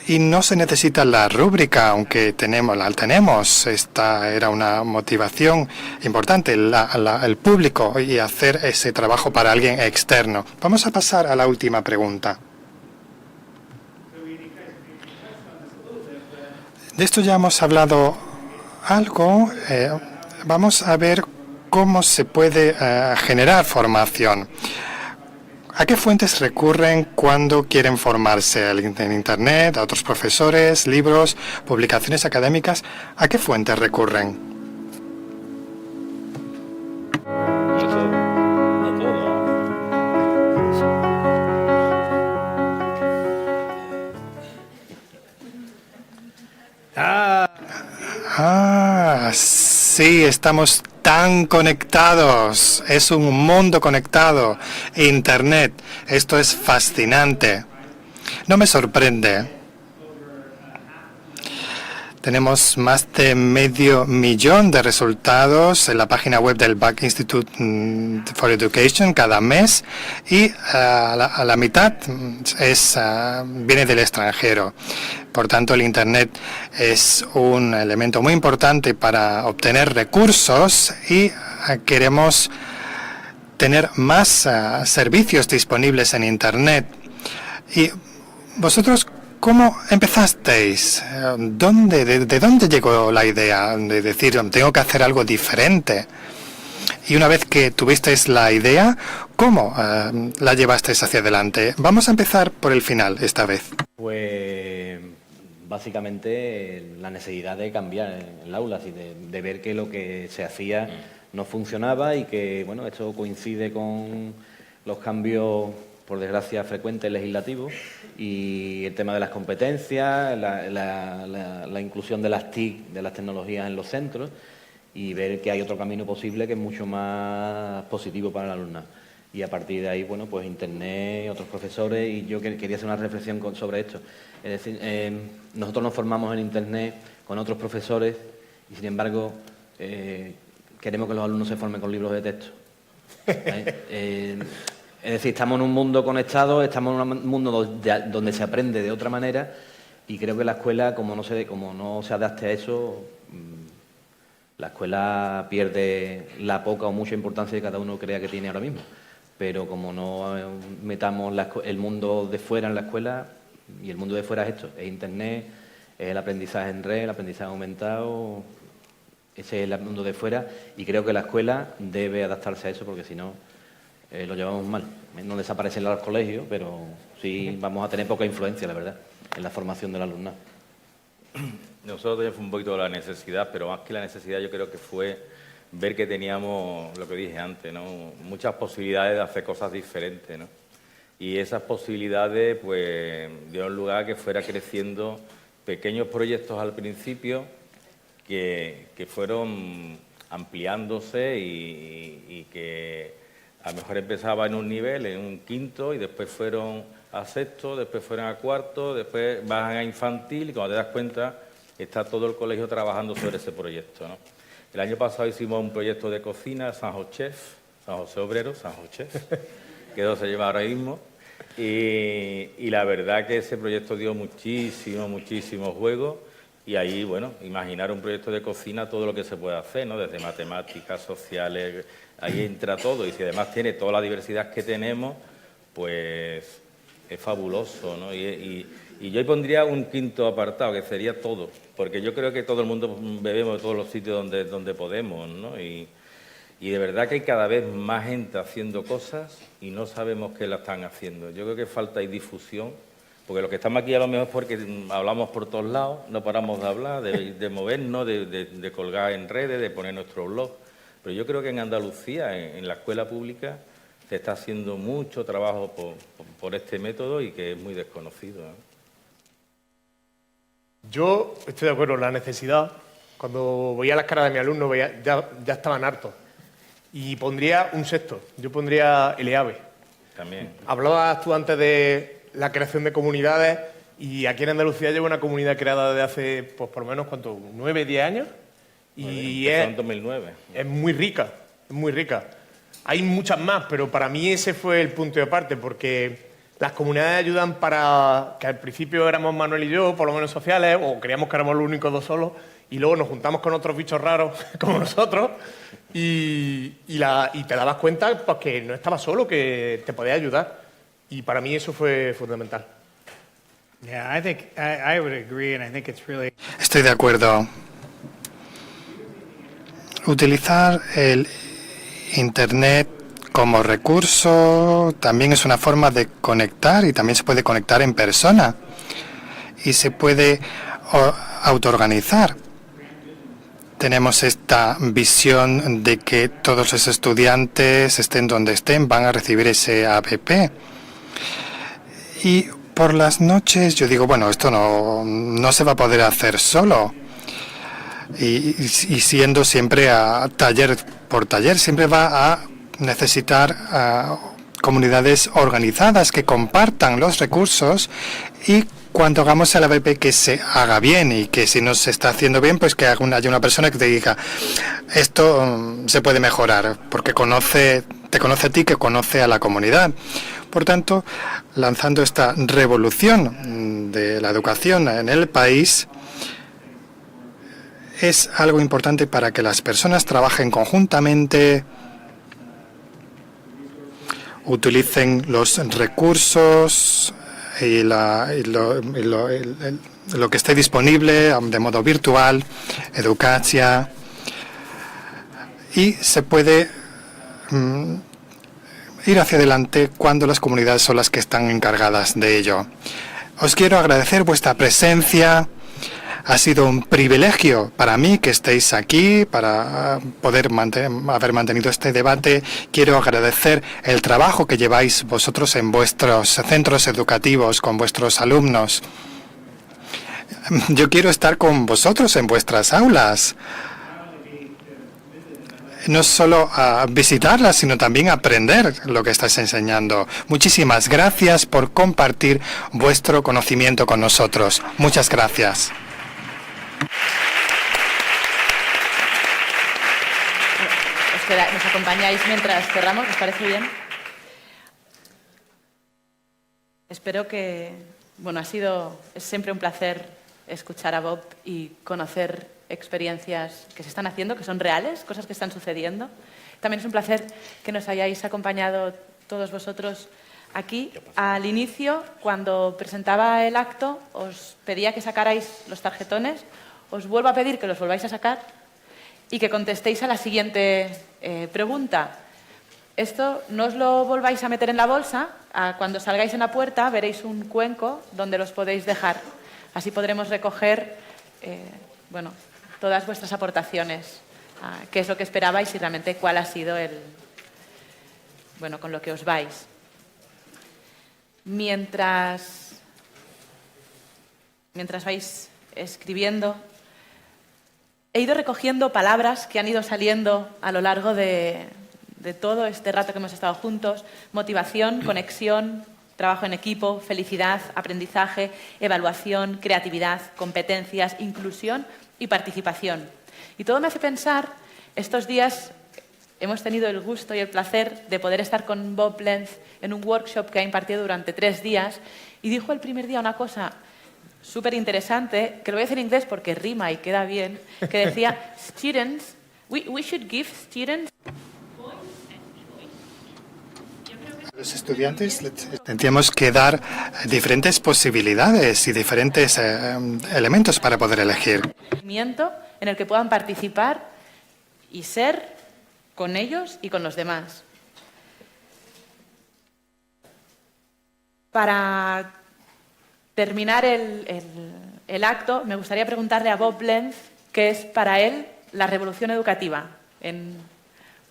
Y no se necesita la rúbrica, aunque la tenemos. Esta era una motivación importante, el público, y hacer ese trabajo para alguien externo. Vamos a pasar a la última pregunta. De esto ya hemos hablado algo. Vamos a ver cómo se puede generar formación. ¿A qué fuentes recurren cuando quieren formarse? ¿En Internet, a otros profesores, libros, publicaciones académicas? ¿A qué fuentes recurren? Sí, estamos tan conectados. Es un mundo conectado. Internet. Esto es fascinante. No me sorprende. Tenemos más de 500.000 de resultados en la página web del Buck Institute for Education cada mes, y a la mitad viene del extranjero. Por tanto, el Internet es un elemento muy importante para obtener recursos, y queremos tener más servicios disponibles en Internet. Y vosotros, ¿cómo empezasteis? ¿De dónde llegó la idea de decir, tengo que hacer algo diferente? Y una vez que tuvisteis la idea, ¿cómo la llevasteis hacia adelante? Vamos a empezar por el final esta vez. Pues básicamente la necesidad de cambiar en el aula, así de ver que lo que se hacía no funcionaba, y que, bueno, esto coincide con los cambios, por desgracia, frecuentes legislativos, y el tema de las competencias, la inclusión de las TIC, de las tecnologías en los centros, y ver que hay otro camino posible que es mucho más positivo para el alumnado. Y a partir de ahí, bueno, pues Internet, otros profesores, y yo quería hacer una reflexión sobre esto. Es decir, nosotros nos formamos en Internet con otros profesores, y sin embargo queremos que los alumnos se formen con libros de texto. Es decir, estamos en un mundo conectado, estamos en un mundo donde se aprende de otra manera, y creo que la escuela, como no se adapte a eso, la escuela pierde la poca o mucha importancia que cada uno crea que tiene ahora mismo. Pero como no metamos el mundo de fuera en la escuela, Y el mundo de fuera es esto, es Internet, es el aprendizaje en red, el aprendizaje aumentado, ese es el mundo de fuera, y creo que la escuela debe adaptarse a eso porque si no lo llevamos mal. No desaparecen los colegios, pero sí vamos a tener poca influencia, la verdad, en la formación del alumnado. Nosotros teníamos un poquito la necesidad, pero más que la necesidad yo creo que fue ver que teníamos, lo que dije antes, ¿no? Muchas posibilidades de hacer cosas diferentes, ¿no? Y esas posibilidades pues dieron lugar a que fuera creciendo pequeños proyectos al principio que fueron ampliándose y que a lo mejor empezaba en un nivel, en un quinto, y después fueron a sexto, después fueron a cuarto, después bajan a infantil, y cuando te das cuenta está todo el colegio trabajando sobre ese proyecto, ¿no? El año pasado hicimos un proyecto de cocina, San José Obrero, San José, que no se lleva ahora mismo, y la verdad que ese proyecto dio muchísimo juego, y ahí, bueno, imaginar un proyecto de cocina, todo lo que se puede hacer, ¿no? Desde matemáticas, sociales, ahí entra todo, y si además tiene toda la diversidad que tenemos, pues es fabuloso, ¿no? Y yo ahí pondría un quinto apartado, que sería todo, porque yo creo que todo el mundo bebemos de todos los sitios donde podemos, ¿no? Y de verdad que hay cada vez más gente haciendo cosas y no sabemos qué la están haciendo. Yo creo que falta ahí difusión, porque los que estamos aquí a lo mejor es porque hablamos por todos lados, no paramos de hablar, de movernos, de colgar en redes, de poner nuestro blog. Pero yo creo que en Andalucía, en la escuela pública, se está haciendo mucho trabajo por este método y que es muy desconocido, ¿no? Yo estoy de acuerdo en la necesidad. Cuando veía las caras de mis alumnos ya estaban hartos. Y pondría un sexto, yo pondría el EAVE. También. Hablabas tú antes de la creación de comunidades y aquí en Andalucía lleva una comunidad creada desde hace, pues por lo menos, ¿cuánto? 9, 10 años. Y en 2009. Es muy rica, es muy rica. Hay muchas más, pero para mí ese fue el punto de aparte, porque las comunidades ayudan para que al principio éramos Manuel y yo, por lo menos sociales, o creíamos que éramos los únicos dos solos, y luego nos juntamos con otros bichos raros como nosotros y te dabas cuenta pues, que no estabas solo, que te podía ayudar. Y para mí eso fue fundamental. Yeah, I think I would agree, and I think it's really. Estoy de acuerdo. Utilizar el Internet como recurso también es una forma de conectar y también se puede conectar en persona y se puede autoorganizar. Tenemos esta visión de que todos los estudiantes, estén donde estén, van a recibir ese APP. Y por las noches yo digo, bueno, esto no se va a poder hacer solo. Y siendo siempre a taller por taller, siempre va a necesitar comunidades organizadas que compartan los recursos y cuando hagamos el APP que se haga bien y que si no se está haciendo bien, pues que haya una persona que te diga esto se puede mejorar porque te conoce a ti, que conoce a la comunidad. Por tanto, lanzando esta revolución de la educación en el país, es algo importante para que las personas trabajen conjuntamente, utilicen los recursos y lo que esté disponible de modo virtual, Educatia, y se puede ir hacia adelante cuando las comunidades son las que están encargadas de ello. Os quiero agradecer vuestra presencia. Ha sido un privilegio para mí que estéis aquí, para poder haber mantenido este debate. Quiero agradecer el trabajo que lleváis vosotros en vuestros centros educativos, con vuestros alumnos. Yo quiero estar con vosotros en vuestras aulas. No solo a visitarlas, sino también a aprender lo que estáis enseñando. Muchísimas gracias por compartir vuestro conocimiento con nosotros. Muchas gracias. Espera, ¿nos acompañáis mientras cerramos? ¿Os parece bien? Espero que... Bueno, es siempre un placer escuchar a Bob y conocer experiencias que se están haciendo, que son reales, cosas que están sucediendo. También es un placer que nos hayáis acompañado todos vosotros Aquí, al inicio, cuando presentaba el acto, os pedía que sacarais los tarjetones. Os vuelvo a pedir que los volváis a sacar y que contestéis a la siguiente pregunta. Esto no os lo volváis a meter en la bolsa. Cuando salgáis en la puerta veréis un cuenco donde los podéis dejar. Así podremos recoger bueno, todas vuestras aportaciones, qué es lo que esperabais y realmente cuál ha sido bueno, con lo que os vais. Mientras vais escribiendo, he ido recogiendo palabras que han ido saliendo a lo largo de todo este rato que hemos estado juntos: motivación, conexión, trabajo en equipo, felicidad, aprendizaje, evaluación, creatividad, competencias, inclusión y participación. Y todo me hace pensar, estos días hemos tenido el gusto y el placer de poder estar con Bob Lenz en un workshop que ha impartido durante 3 días, y dijo el primer día una cosa súper interesante, que lo voy a decir en inglés porque rima y queda bien, que decía: students, we should give students... Los estudiantes tendríamos que dar diferentes posibilidades y diferentes elementos para poder elegir. En el que puedan participar y ser con ellos y con los demás. Para terminar el acto, me gustaría preguntarle a Bob Lenz qué es para él la revolución educativa, en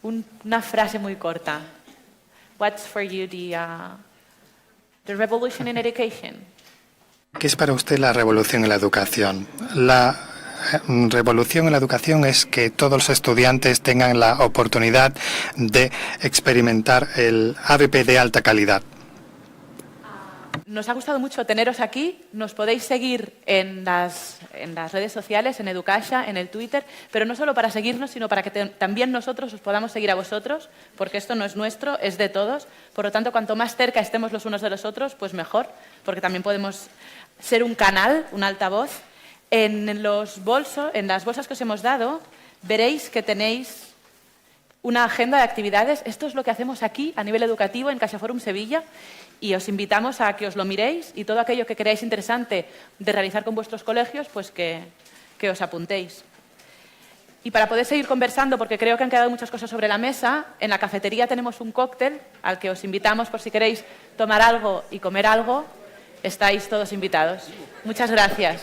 una frase muy corta. What's for you the revolution in education? ¿Qué es para usted la revolución en la educación? La revolución en la educación es que todos los estudiantes tengan la oportunidad de experimentar el ABP de alta calidad. Nos ha gustado mucho teneros aquí. Nos podéis seguir en las redes sociales, en Educasha, en el Twitter, pero no solo para seguirnos, sino para que también nosotros os podamos seguir a vosotros, porque esto no es nuestro, es de todos. Por lo tanto, cuanto más cerca estemos los unos de los otros, pues mejor, porque también podemos ser un canal, un altavoz. En las bolsas que os hemos dado, veréis que tenéis una agenda de actividades. Esto es lo que hacemos aquí a nivel educativo en CaixaForum Sevilla, y os invitamos a que os lo miréis y todo aquello que creáis interesante de realizar con vuestros colegios, pues que os apuntéis. Y para poder seguir conversando, porque creo que han quedado muchas cosas sobre la mesa, en la cafetería tenemos un cóctel al que os invitamos por si queréis tomar algo y comer algo. Estáis todos invitados. Muchas gracias.